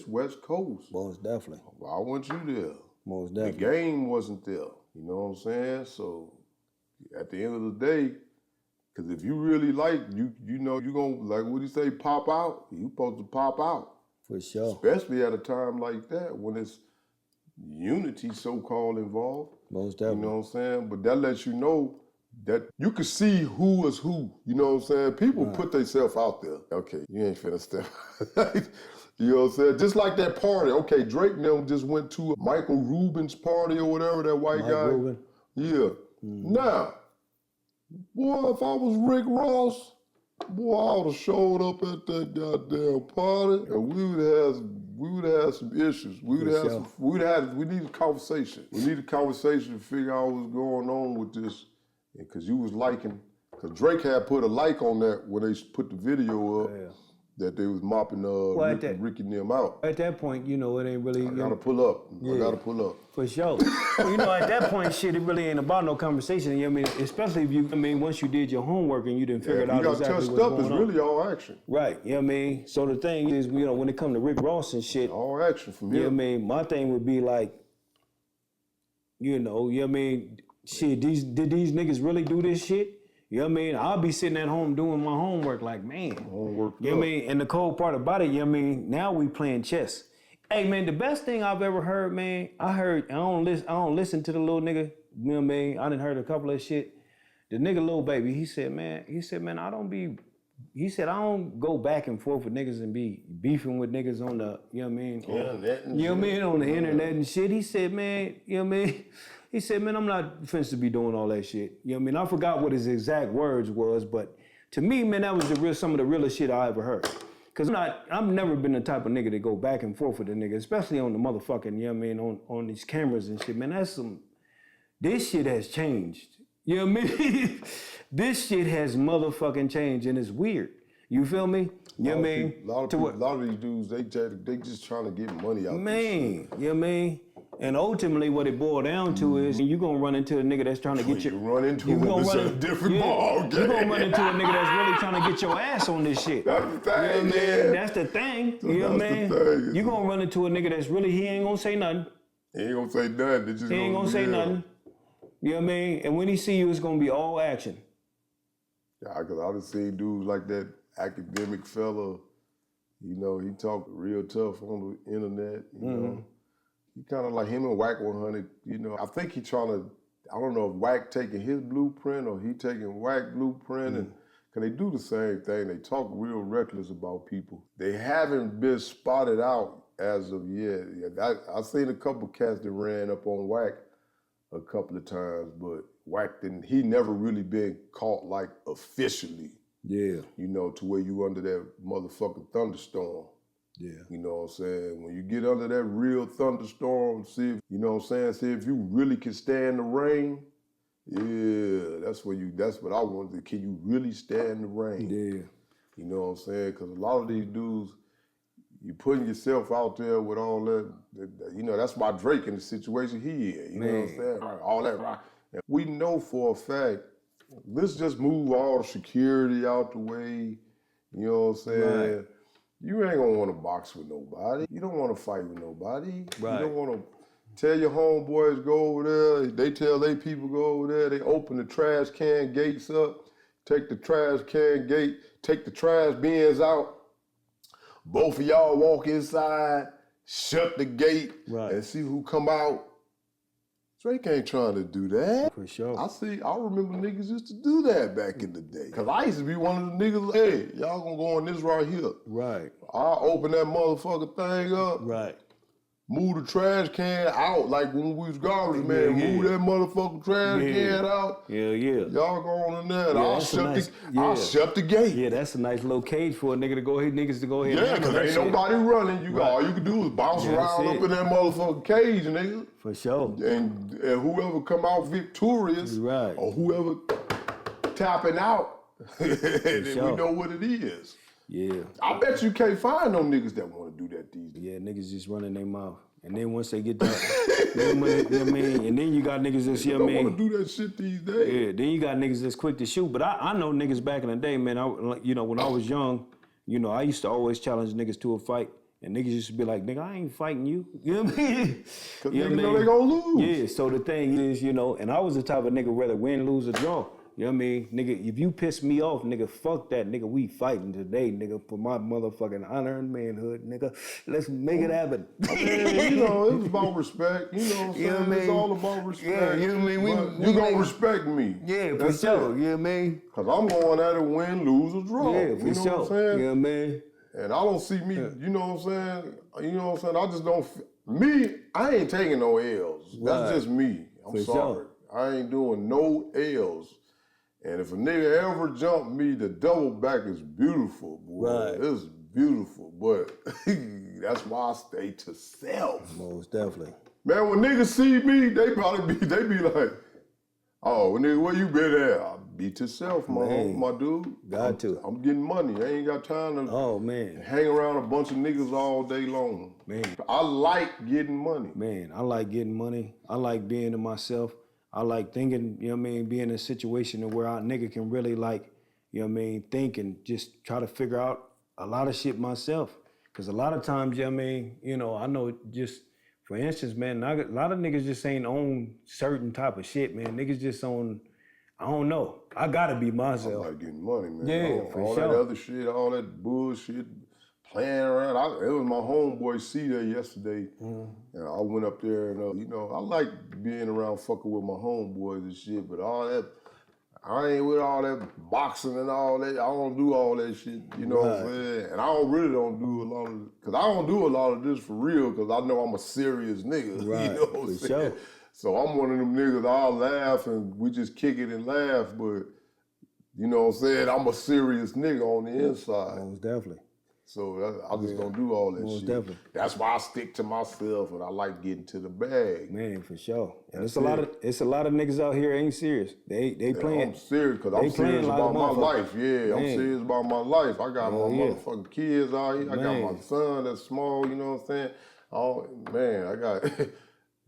West Coast. Most definitely. Why weren't you there? Most The definitely. game wasn't there. You know what I'm saying? So at the end of the day, because if you really like, you know, you gonna, like what do you say, pop out? You supposed to pop out. For sure. Especially at a time like that when it's unity so-called involved. Most You definitely. know what I'm saying? But that lets you know that you can see who is who. You know what I'm saying? People put themselves out there. Okay, you ain't finna step. You know what I'm saying? Just like that party. Okay, Drake now just went to Michael Rubin's party or whatever, that white Mike guy. Rubin. Yeah. Now, boy, if I was Rick Ross, boy, I would have showed up at that goddamn party and we would have some issues. We need a conversation. We need a conversation to figure out what's going on with this. Because you was liking, because Drake had put a like on that when they put the video up that they was mopping Ricky and them out. At that point, you know, it ain't really. I gotta pull up. I gotta pull up. For sure. You know, at that point, shit, it really ain't about no conversation. You know what I mean? Especially if you, I mean, once you did your homework and you didn't figure it out You got exactly touched what's up, going it's on. really all action. Right, you know what I mean? So the thing is, you know, when it comes to Rick Ross and shit, All action from you know here. what I mean? My thing would be like, you know what I mean? Shit, did these niggas really do this shit? You know what I mean? I'll be sitting at home doing my homework like, man. Homework You know what I mean? And the cold part about it, you know what I mean? Now we playing chess. Hey man, the best thing I've ever heard, man, I don't listen to the little nigga, you know what I mean? I done heard a couple of shit. The nigga Lil Baby, he said, man, I don't go back and forth with niggas and be beefing with niggas on the, you know what I mean? Internet and You know what I shit. mean? On the internet and shit. He said, man, you know what I mean? He said, man, I'm not finna to be doing all that shit. You know what I mean? I forgot what his exact words was, but to me, man, that was some of the realest shit I ever heard. Cause I've never been the type of nigga to go back and forth with a nigga, especially on the motherfucking, you know what I mean, on these cameras and shit. Man, this shit has changed. You know what I mean? This shit has motherfucking changed and it's weird. You feel me? You know what I mean? A lot of these dudes, they just trying to get money out. Man, you know what I mean? And ultimately what it boiled down to is you're gonna run into a nigga that's trying to get You run into him, it's a different ball game. You're gonna run into a nigga that's really trying to get your ass on this shit. That's the thing, You know what I mean? yeah. That's the thing. You know what I mean? That's the thing. You're gonna run into a nigga that's really, he ain't gonna say nothing. He ain't gonna say nothing. They just He ain't gonna say nothing. You know what I mean? And when he see you, it's gonna be all action. Yeah, because I done seen dudes like that academic fella, you know, he talk real tough on the internet, you know. He kind of like him and Wack 100, you know. I think he trying to, I don't know if Wack taking his blueprint or he taking Wack blueprint, and because they do the same thing. They talk real reckless about people. They haven't been spotted out as of yet. Yeah, I seen a couple cats that ran up on Wack a couple of times, but Wack he never really been caught like officially. Yeah. You know, to where you under that motherfucking thunderstorm. Yeah. You know what I'm saying? When you get under that real thunderstorm, see if, you know what I'm saying, see if you really can stand the rain. Yeah, that's what I wanted. Can you really stand the rain? Yeah. You know what I'm saying? Because a lot of these dudes, you putting yourself out there with all that, you know, that's why Drake in the situation he in. You know what I'm saying? All that rock. And we know for a fact, let's just move all the security out the way. You know what I'm saying? Right. You ain't gonna want to box with nobody. You don't want to fight with nobody. Right. You don't want to tell your homeboys go over there. They tell their people go over there. They open the trash can gates up, take the trash can gate, take the trash bins out. Both of y'all walk inside, shut the gate, and see who come out. Drake ain't trying to do that. For sure. I remember niggas used to do that back in the day. Cause I used to be one of the niggas, hey, y'all gonna go on this right here. Right. I'll open that motherfucking thing up. Right. Move the trash can out, like when we was garbage man. Yeah. Move that motherfucking trash can out. Yeah. Y'all go on in there. And Yeah, I'll that's a shut nice- I'll shut the gate. Yeah, that's a nice little cage for a nigga to go ahead, niggas to go ahead. Yeah, and cause handle ain't that shit. nobody running. All you can do is bounce Yeah, around that's up it. in that motherfucking cage, nigga. For sure. And whoever come out victorious, Right. or whoever tapping out, then sure. we know what it is. Yeah. I bet you can't find no niggas that want to do that these days. Yeah, niggas just running their mouth. And then once they get done, You know what I mean? And then you got niggas that's, you know what I don't mean? want to do that shit these days. Yeah, then you got niggas that's quick to shoot. But I know niggas back in the day, man. When I was young, I used to always challenge niggas to a fight. And niggas used to be like, nigga, I ain't fighting you. You know what I mean? Because niggas know they gonna lose. Yeah, so the thing is, and I was the type of nigga rather win, lose, or draw. You know what I mean? Nigga, if you piss me off, nigga, fuck that, nigga. We fighting today, nigga, for my motherfucking honor and manhood, nigga. Let's make it happen. I mean, it's about respect. You know what I'm saying? You know what I mean? It's all about respect. Yeah, you know what I mean? You gonna respect me. Yeah, for That's sure. it. You know what I mean? Because I'm going at it win, lose, or draw. Yeah, for you know sure. what I'm saying? You know what I mean? And I don't see me, you know what I'm saying? You know what I'm saying? I just don't, I ain't taking no L's. That's Right. just me. I'm For sorry. sure. I ain't doing no L's. And if a nigga ever jump me, the double back is beautiful, boy. Right. It's beautiful, but that's why I stay to self. Most definitely. Man, when niggas see me, they be like, oh, nigga, where you been at? I be to self, my dude. Got to. I'm getting money. I ain't got time to Oh, man. hang around a bunch of niggas all day long. Man. I like getting money. Man, I like getting money. I like being to myself. I like thinking, you know what I mean, being in a situation where our nigga can really like, you know what I mean, think and just try to figure out a lot of shit myself. Because a lot of times, you know what I mean, I know just, for instance, man, a lot of niggas just ain't on certain type of shit, man. Niggas just on, I don't know. I gotta be I myself. like getting money, man. Yeah, for all sure. that other shit, all that bullshit, playing around. It was my homeboy C there yesterday. And I went up there and, I like being around fucking with my homeboys and shit, but all that, I ain't with all that boxing and all that. I don't do all that shit, you know what I'm saying? And I really don't do a lot of, because I don't do a lot of this for real, because I know I'm a serious nigga. Right, You know what I'm for saying? sure. So I'm one of them niggas, I'll laugh and we just kick it and laugh, but you know what I'm saying? I'm a serious nigga on the inside. Most definitely. So I just don't do all that Most shit. definitely. That's why I stick to myself and I like getting to the bag. Man, for sure. And That's it's a lot of niggas out here ain't serious. They playing. I'm serious because they I'm playing serious like a about my motherfucker. life. Yeah, I'm Man. serious about my life. I got my Yeah. motherfucking kids out here. I got Man. my son that's small, you know what I'm saying? Oh, man, I got,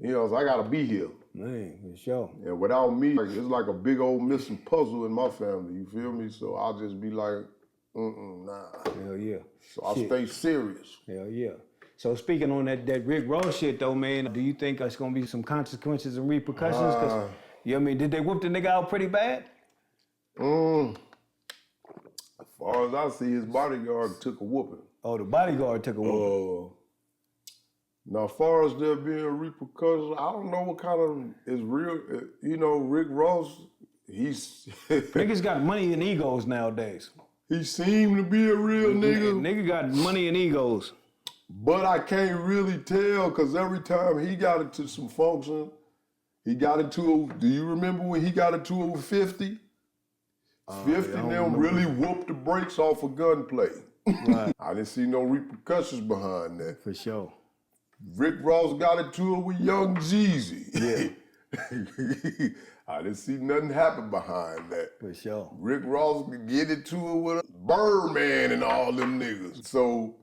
so I got to be here. Man, for sure. And without me, it's like a big old missing puzzle in my family, you feel me? So I'll just be like, nah. Hell yeah. So I stay serious. Hell yeah. So speaking on that Rick Ross shit though, man, do you think there's gonna be some consequences and repercussions? Cause, you know what I mean, did they whoop the nigga out pretty bad? As far as I see, his bodyguard took a whooping. Oh, the bodyguard took a whooping. Now, as far as there being repercussions, I don't know what kind of is real. Rick Ross, Niggas got money and egos nowadays. he seemed to be a real nigga, Nigga got money and egos. but I can't really tell because every time he got into some function, do you remember when he got into a 50? 50 them really whooped the brakes off of gunplay. Right. I didn't see no repercussions behind that. For sure. Rick Ross got into it with Young Jeezy. Yeah. I didn't see nothing happen behind that. For sure. Rick Ross could get into it with Birdman and all them niggas. So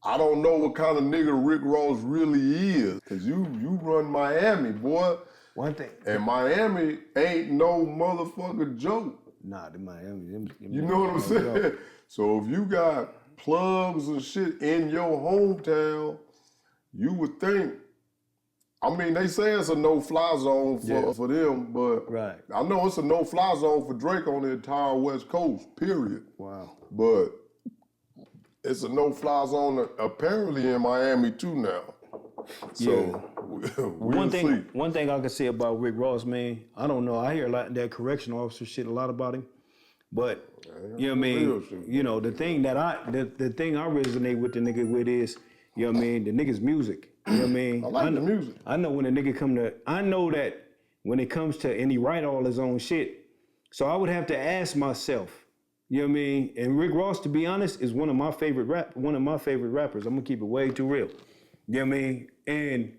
I don't know what kind of nigga Rick Ross really is. Cause you run Miami, boy. One thing. And Miami ain't no motherfucking joke. Nah, the Miami. Them You know what I'm saying? So if you got plugs and shit in your hometown, you would think, I mean, they say it's a no-fly zone for them, but Right. I know it's a no-fly zone for Drake on the entire West Coast, period. Wow. But it's a no-fly zone apparently in Miami too now. So we'll see. One thing I can say about Rick Ross, man, I don't know. I hear a lot of that correctional officer shit a lot about him. But you know what I mean? You know, the thing I resonate with the nigga with is, you know what I mean, the nigga's music. You know what I mean? I like the music. I know when a nigga I know that when it comes to, and he write all his own shit. So I would have to ask myself, you know what I mean? And Rick Ross, to be honest, is one of my favorite rappers. I'm gonna keep it way too real. You know what I mean? And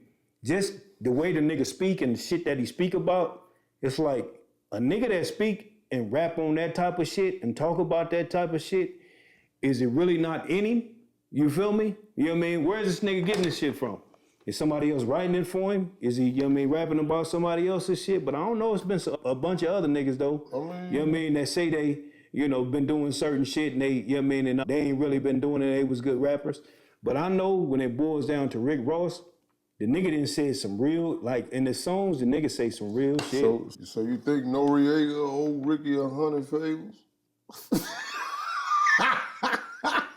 just the way the nigga speak and the shit that he speak about, it's like a nigga that speak and rap on that type of shit and talk about that type of shit, is it really not in him? You feel me? You know what I mean? Where's this nigga getting this shit from? Is somebody else writing it for him? Is he, you know what I mean, rapping about somebody else's shit? But I don't know. It's been a bunch of other niggas, though. You know what I mean? That say they, you know, been doing certain shit and they, you know what I mean, and they ain't really been doing it. They was good rappers. But I know when it boils down to Rick Ross, the nigga didn't say some real, like in the songs, the nigga say some real shit. So you think Noriega owe Ricky 100 favors?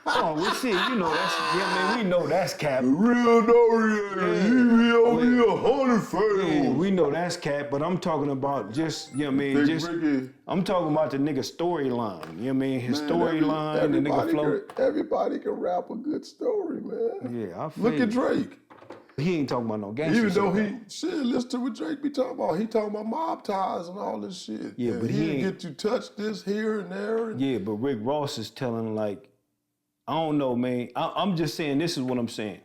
Oh, we see, you know, that's, you know what I mean, we know that's cap. The real Noriega, he owe me 100 favors. Yeah, we know that's cap, but I'm talking about just, you know what I mean, just, Ricky, I'm talking about the nigga storyline, you know what I mean, his storyline, the nigga flow. Everybody can rap a good story, man. Yeah, I feel Look you. at Drake. He ain't talking about no gangster Even though shit. listen to what Drake be talking about. He talking about mob ties and all this shit. Yeah, but he ain't get you touch this here and there. Yeah, but Rick Ross is telling, like, I don't know, man. I'm just saying, this is what I'm saying.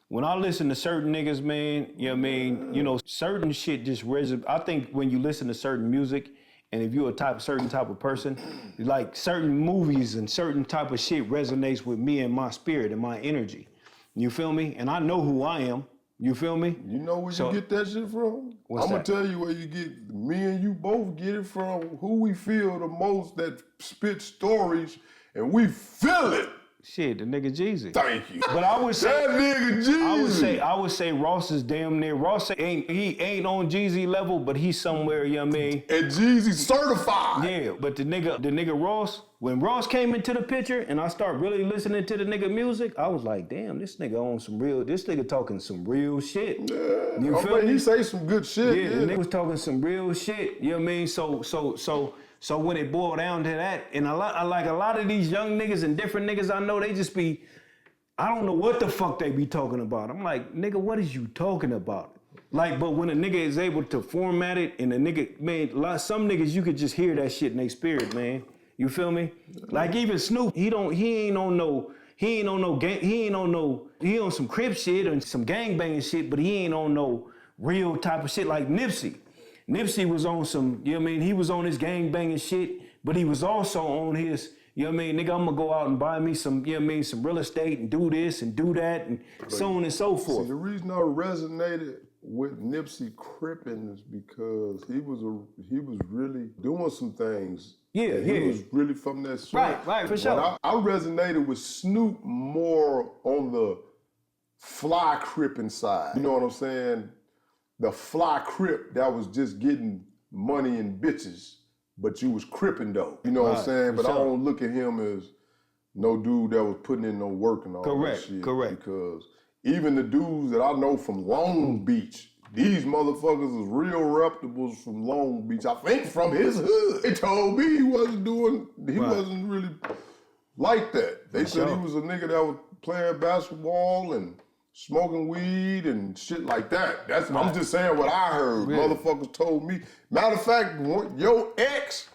When I listen to certain niggas, man, you know what I mean, you know, certain shit just resonates. I think when you listen to certain music, and if you're a certain type of person, like certain movies and certain type of shit resonates with me and my spirit and my energy. You feel me? And I know who I am. You feel me? You know where you get that shit from? I'm gonna tell you where you get. Me and you both get it from. Who we feel the most that spit stories, and we feel it. Shit, the nigga Jeezy. Thank you. But I would say that nigga Jeezy. I would say Ross is damn near. He ain't on Jeezy level, but he's somewhere, you know what I mean? And Jeezy certified. Yeah, but the nigga Ross, when Ross came into the picture and I started really listening to the nigga music, I was like, damn, this nigga talking some real shit. Yeah. You feel me? He say some good shit. Yeah, the nigga was talking some real shit, you know what I mean? So when it boiled down to that, and a lot of these young niggas and different niggas I know, they just be, I don't know what the fuck they be talking about. I'm like, nigga, what is you talking about? Like, but when a nigga is able to format it, and a nigga, man, some niggas you could just hear that shit in their spirit, man. You feel me? Like even Snoop, he on some Crip shit and some gangbanging shit, but he ain't on no real type of shit like Nipsey. Nipsey was on some, you know what I mean, he was on his gangbanging shit, but he was also on his, you know what I mean, nigga, I'm gonna go out and buy me some, you know what I mean, some real estate and do this and do that and so on and so forth. See, the reason I resonated with Nipsey Crippin is because he was really doing some things. Yeah, he was really from that swamp. Right, for sure. I resonated with Snoop more on the fly Crippin side. You know what I'm saying? The fly Crip that was just getting money and bitches, but you was crippin' though. You know what I'm saying? But I don't look at him as no dude that was putting in no work and all that shit. Correct. Because even the dudes that I know from Long Beach, these motherfuckers is real reputables from Long Beach. I think from his hood. They told me he wasn't really like that. They said he was a nigga that was playing basketball and smoking weed and shit like that. I'm just saying what I heard. Yeah. Motherfuckers told me. Matter of fact, your ex,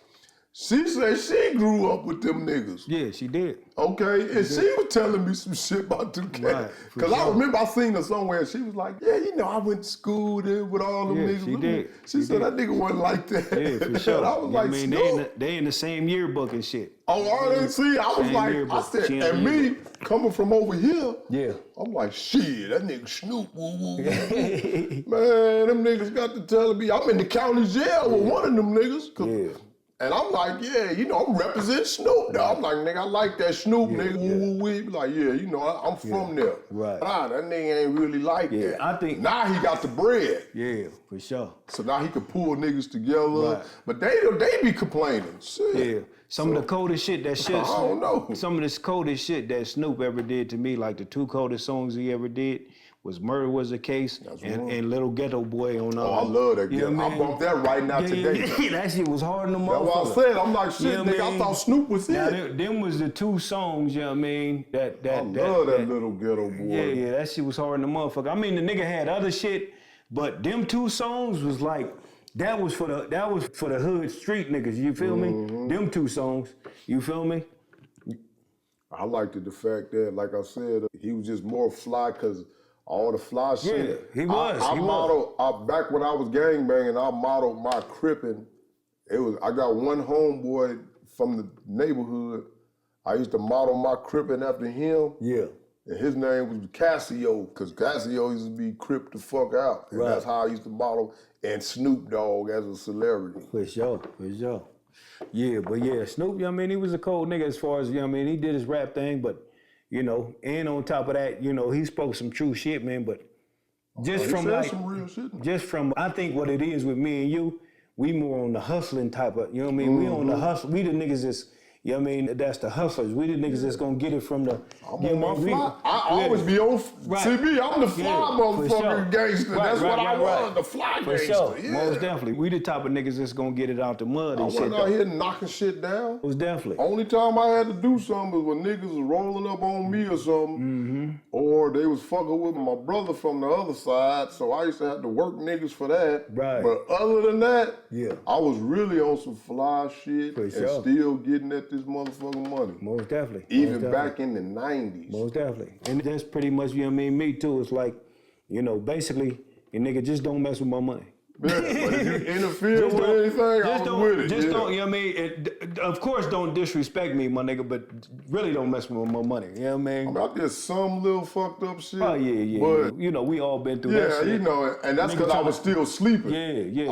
she said she grew up with them niggas. Yeah, she did. Okay, and she was telling me some shit about them cats. Because I remember I seen her somewhere and she was like, yeah, you know, I went to school there with all them niggas. She did. She said that nigga wasn't like that. Yeah, for sure. I was like, I mean, they in the same yearbook and shit. Oh, I didn't see. I was like, I said, and me coming from over here, I'm like, shit, that nigga Snoop, woo. Man, them niggas got to telling me, I'm in the county jail with one of them niggas. And I'm like, yeah, you know, I'm representing Snoop. I'm like, nigga, I like that Snoop, nigga. Woo. Like, yeah, you know, I'm from there. Right. That nigga ain't really like that. I think now he got the bread. Yeah, for sure. So now he can pull niggas together. Right. But they be complaining. Shit. Yeah. Some of the coldest shit that shit. I don't know. Some of this coldest shit that Snoop ever did to me, like the two coldest songs he ever did, was Murder Was the Case and Little Ghetto Boy on. I love that. You know I bump that right now today. That shit was hard in the motherfucker. That's what I said. I'm like, shit, you know nigga, I thought Snoop was it. Them was the two songs, you know what I mean? I love that Little Ghetto Boy. Yeah, that shit was hard in the motherfucker. I mean, the nigga had other shit, but them two songs was like, that was for the hood street niggas, you feel me? Them two songs, you feel me? I liked the fact that, like I said, he was just more fly because all the fly shit. Yeah, he was. Back when I was gangbanging, I modeled my crippin'. I got one homeboy from the neighborhood. I used to model my crippin' after him. Yeah. And his name was Casio, because Casio used to be cripped the fuck out. And Right. that's how I used to model. And Snoop Dogg as a celebrity. For sure. Yeah, but yeah, Snoop, you know what I mean, he was a cold nigga as far as, you know what I mean, he did his rap thing, but, you know, and on top of that, you know, he spoke some true shit, man, but just He from said like, some real shit. just from, I think what it is with me and you, we more on the hustling type of, you know what I mean, we on the hustle, we the niggas that's, you know what I mean, that's the hustlers. We the niggas that's gonna get it from the, I'm you on know my what I mean? fly. I always be on. Right. See me, I'm the fly Yeah, for sure. motherfucking gangster. Right, That's right, what I right, was, right. the fly For gangster. sure, Yeah. most definitely. We the type of niggas that's gonna get it out the mud I and shit. wasn't out here knocking shit down. Most definitely. Only time I had to do something was when niggas was rolling up on me or something, or they was fucking with my brother from the other side, so I used to have to work niggas for that. Right. But other than that, Yeah. I was really on some fly shit For and sure. still getting at this motherfucking money. Most definitely. Even Most definitely. back in the 90s. Most definitely. And that's pretty much, you know what I mean, me too. It's like, you know, basically, a nigga just don't mess with my money. Yeah, but if you interfere with anything, I was with it. Just yeah. don't, you know what I mean? Of course, don't disrespect me, my nigga, but really don't mess with my money. You know what I mean? I did some little fucked up shit. Oh, yeah. But You know, we all been through that yeah, shit. you know, and that's Nigga because I tryna- was still sleeping. Yeah.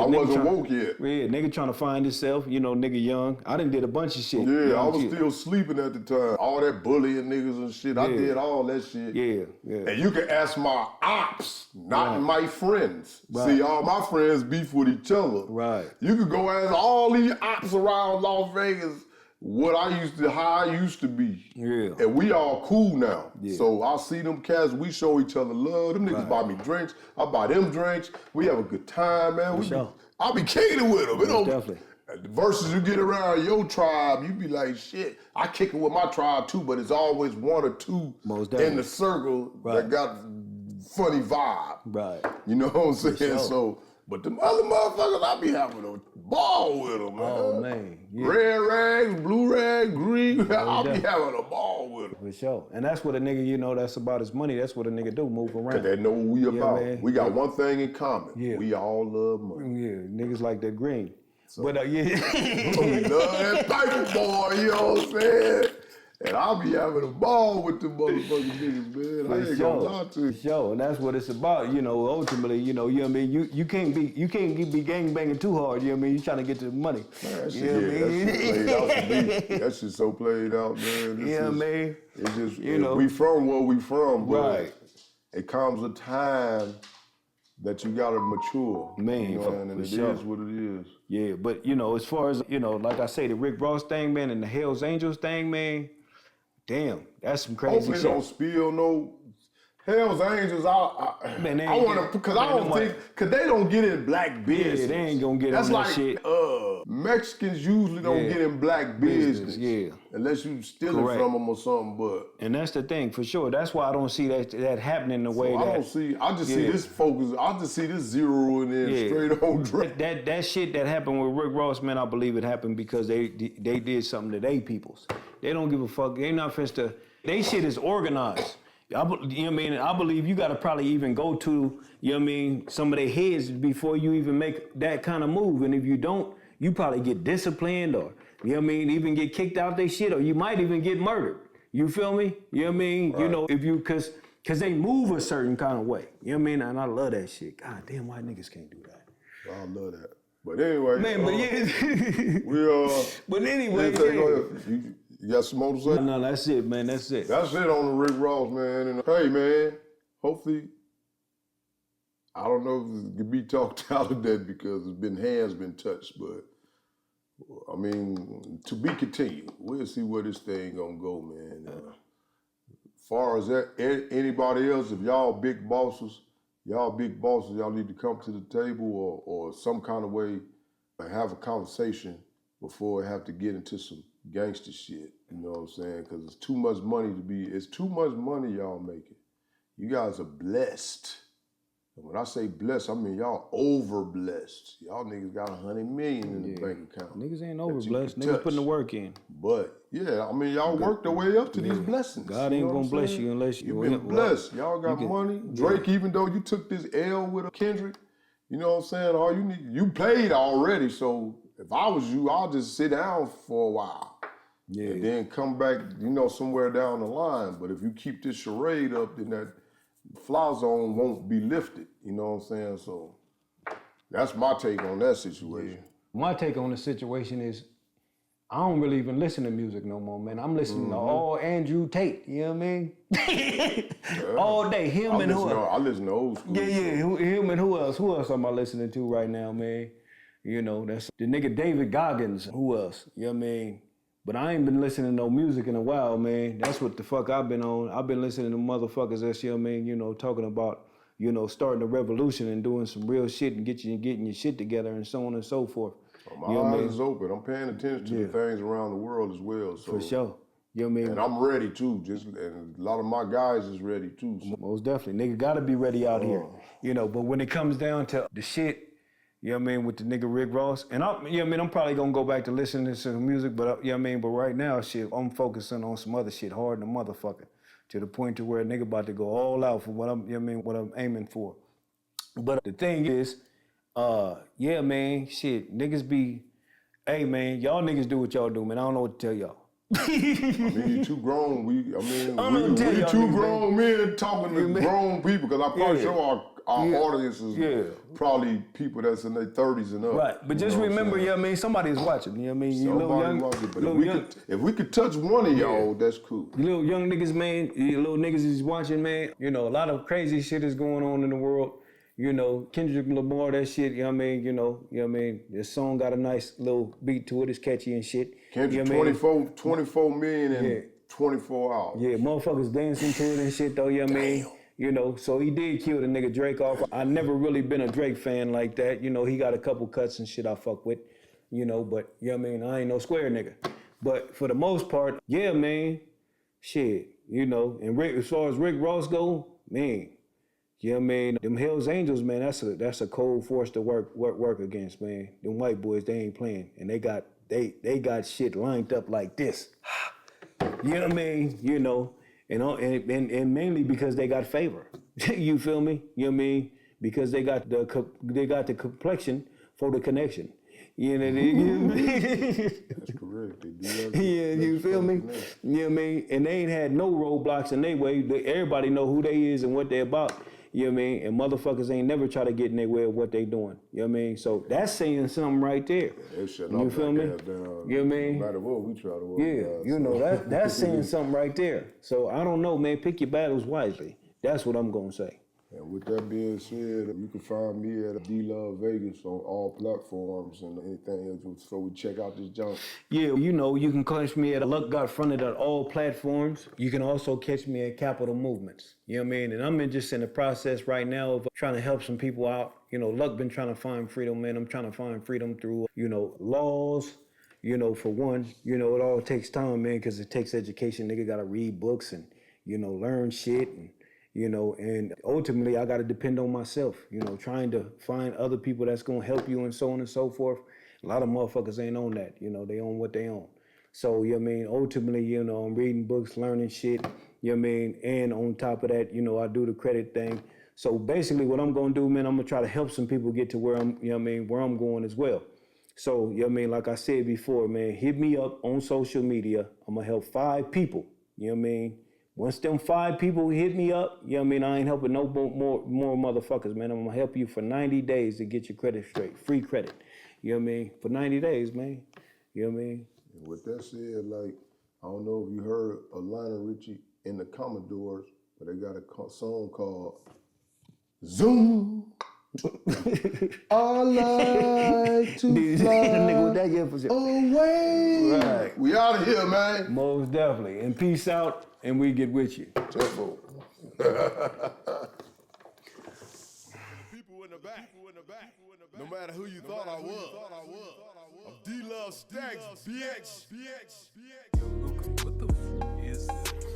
I nigga wasn't tryna- woke yet. Yeah, nigga trying to find himself, you know, nigga young. I done did a bunch of shit. Yeah, young I was kid. still sleeping at the time. All that bullying niggas and shit. I Yeah. did all that shit. Yeah. And you can ask my ops, not Right. my friends. Right. See, all my friends beef with each other. Right. You could go ask all these ops around Las Vegas how I used to be. Yeah. And we all cool now. Yeah. So I see them cats, we show each other love. Them niggas buy me drinks. I buy them drinks. We have a good time, man. sure. I'll be kicking it with them. It don't- definitely. Versus you get around your tribe, you be like, shit, I kick it with my tribe too, but it's always one or two Most in definitely. the circle Right. that got funny vibe. Right. You know what I'm saying? sure. So, but the other motherfuckers, I be having a ball with them, man. Oh, man. Yeah. Red rags, blue rags, green. I'll be definitely. having a ball with them. For sure. And that's what a nigga, you know, that's about his money. That's what a nigga do, move around. Cause they know what we about. man. We got one thing in common. Yeah. We all love money. Yeah, niggas like that green. But We love that paper boy, you know what I'm saying? And I'll be having a ball with them motherfucking niggas, man. I ain't gonna lie to you. For sure, and that's what it's about. You know, ultimately, you know what I mean. You can't be gang banging too hard. You know what I mean. You trying to get to the money. Man, that shit, You know what I that mean? shit played out for me. That shit so played out, man. This You know what I is- mean? It's just, You know. we from where we from, but Right. it comes a time that you gotta mature. Man, you know, and for it sure. is what it is. Yeah, but you know, as far as you know, like I say, the Rick Ross thing, man, and the Hell's Angels thing, man. Damn, that's some crazy Hopefully shit. don't spill no Hell's Angels. Man, they I ain't want get- to, because I man, don't nobody- think, because they don't get in black business. they ain't gonna get That's on that like, shit. Mexicans usually don't Yeah. get in black business. yeah. Unless you stealing Correct. from them or something, but. And that's the thing, for sure. That's why I don't see that happening the way I that. don't see. I just see Yeah. this focus. I just see this zeroing in Yeah. straight on Drake. That shit that happened with Rick Ross, man, I believe it happened because they did something to they peoples. They don't give a fuck. They not finna to. They shit is organized. You know what I mean? I believe you gotta probably even go to, you know what I mean, some of their heads before you even make that kind of move. And if you don't, you probably get disciplined or, you know what I mean, even get kicked out they shit or you might even get murdered. You feel me? You know what I mean? Right. You know, if you, cause they move a certain kind of way. You know what I mean? And I love that shit. God damn, why niggas can't do that? I love that. But anyway, Man, but yeah. we But anyway, go yeah. ahead. You got some more to say? No, that's it, man. That's it. That's it on the Rick Ross, man. And hey, man, hopefully, I don't know if it could be talked out of that because hands been touched, but I mean, to be continued. We'll see where this thing gonna go, man. Far as that, anybody else, if y'all big bosses, y'all need to come to the table or some kind of way have a conversation before we have to get into some gangster shit. You know what I'm saying? Because it's too much money it's too much money y'all making. You guys are blessed. And when I say blessed, I mean y'all over blessed. Y'all niggas got 100 million in the bank account. Niggas ain't that over you blessed. can Niggas touch. putting the work in. But yeah, I mean y'all worked their way up to these blessings. God you ain't know gonna what I'm bless saying? you unless you. You've been blessed. Y'all got can- money. Drake, even though you took this L with a Kendrick, you know what I'm saying? All you played already. So if I was you, I'll just sit down for a while. Yeah. And then come back, somewhere down the line. But if you keep this charade up, then that fly zone won't be lifted. You know what I'm saying? So that's my take on that situation. My take on the situation is I don't really even listen to music no more, man. I'm listening to all Andrew Tate, you know what I mean? All day, him and who else? I listen to old school. Yeah, him and who else? Who else am I listening to right now, man? That's the nigga David Goggins. Who else? You know what I mean? But I ain't been listening to no music in a while, man. That's what the fuck I've been on. I've been listening to motherfuckers that's, you know what I mean, talking about, starting a revolution and doing some real shit and getting your shit together and so on and so forth. My eyes is open. I'm paying attention to the things around the world as well. So. For sure. You know what I mean? And I'm ready too. And a lot of my guys is ready too. So. Most definitely. Nigga gotta be ready out here. But when it comes down to the shit, you know what I mean, with the nigga Rick Ross, and I'm probably gonna go back to listening to some music, but but right now, shit, I'm focusing on some other shit hard than a motherfucker, to the point to where a nigga about to go all out for what what I'm aiming for. But the thing is, man, shit, niggas be, hey man, y'all niggas do what y'all do, man. I don't know what to tell y'all. You too grown. We tell two y'all grown men talking to grown people, because I'm probably sure our audience is probably people that's in their 30s and up. Right, but just remember, somebody's watching. You know what I mean? Somebody watching. But if we could touch one of y'all, that's cool. You little young niggas, man. You little niggas is watching, man. A lot of crazy shit is going on in the world. Kendrick Lamar, that shit, you know what I mean? This song got a nice little beat to it, it's catchy and shit. Kendrick, 24 million in 24 hours. Yeah, motherfuckers dancing to it and shit though, you know what I mean? So he did kill the nigga Drake off. I never really been a Drake fan like that. He got a couple cuts and shit I fuck with, but you know what I mean? I ain't no square nigga. But for the most part, yeah, man, shit, and as far as Rick Ross go, man, you know what I mean? Them Hells Angels, man, that's a cold force to work against, man. Them white boys, they ain't playing. And they got shit lined up like this. You know what I mean? And mainly because they got favor. You feel me? You know what I mean? Because they got the complexion for the connection. You know what I mean? That's correct. You feel me? You know what I mean? And they ain't had no roadblocks in their way. Everybody know who they is and what they about. You know what I mean? And motherfuckers ain't never try to get in their way of what they doing. You know what I mean? So that's saying something right there. You feel me? You know what I mean? No matter what we try to work out. That's saying something right there. So I don't know, man. Pick your battles wisely. That's what I'm gonna say. And with that being said, you can find me at DLove Vegas on all platforms and anything else. So we check out this junk. Yeah, you can catch me at Luck Got Fronted at all platforms. You can also catch me at Capital Movements. You know what I mean? And I'm just in the process right now of trying to help some people out. Luck been trying to find freedom, man. I'm trying to find freedom through, laws. For one, it all takes time, man, because it takes education. Nigga gotta read books and, learn shit and, and ultimately I got to depend on myself, trying to find other people that's going to help you and so on and so forth. A lot of motherfuckers ain't on that, they own what they own. So, you know what I mean, ultimately, I'm reading books, learning shit, you know what I mean, and on top of that, I do the credit thing. So basically what I'm going to do, man, I'm going to try to help some people get to where I'm, where I'm going as well. So, you know what I mean, like I said before, man, hit me up on social media. I'm going to help 5 people, you know what I mean? Once them 5 people hit me up, you know what I mean, I ain't helping no more motherfuckers, man. I'm gonna help you for 90 days to get your credit straight, free credit. You know what I mean? For 90 days, man. You know what I mean? And with that said, I don't know if you heard of Lionel Richie and the Commodores, but they got a song called Zoom. I like to fly away. Right. We out of here, man. Most definitely. And peace out, and we get with you. Tempo. People in the back. No matter who you thought I was. I'm DLove Stacccs, BX. Yo, Luca, what the f is this?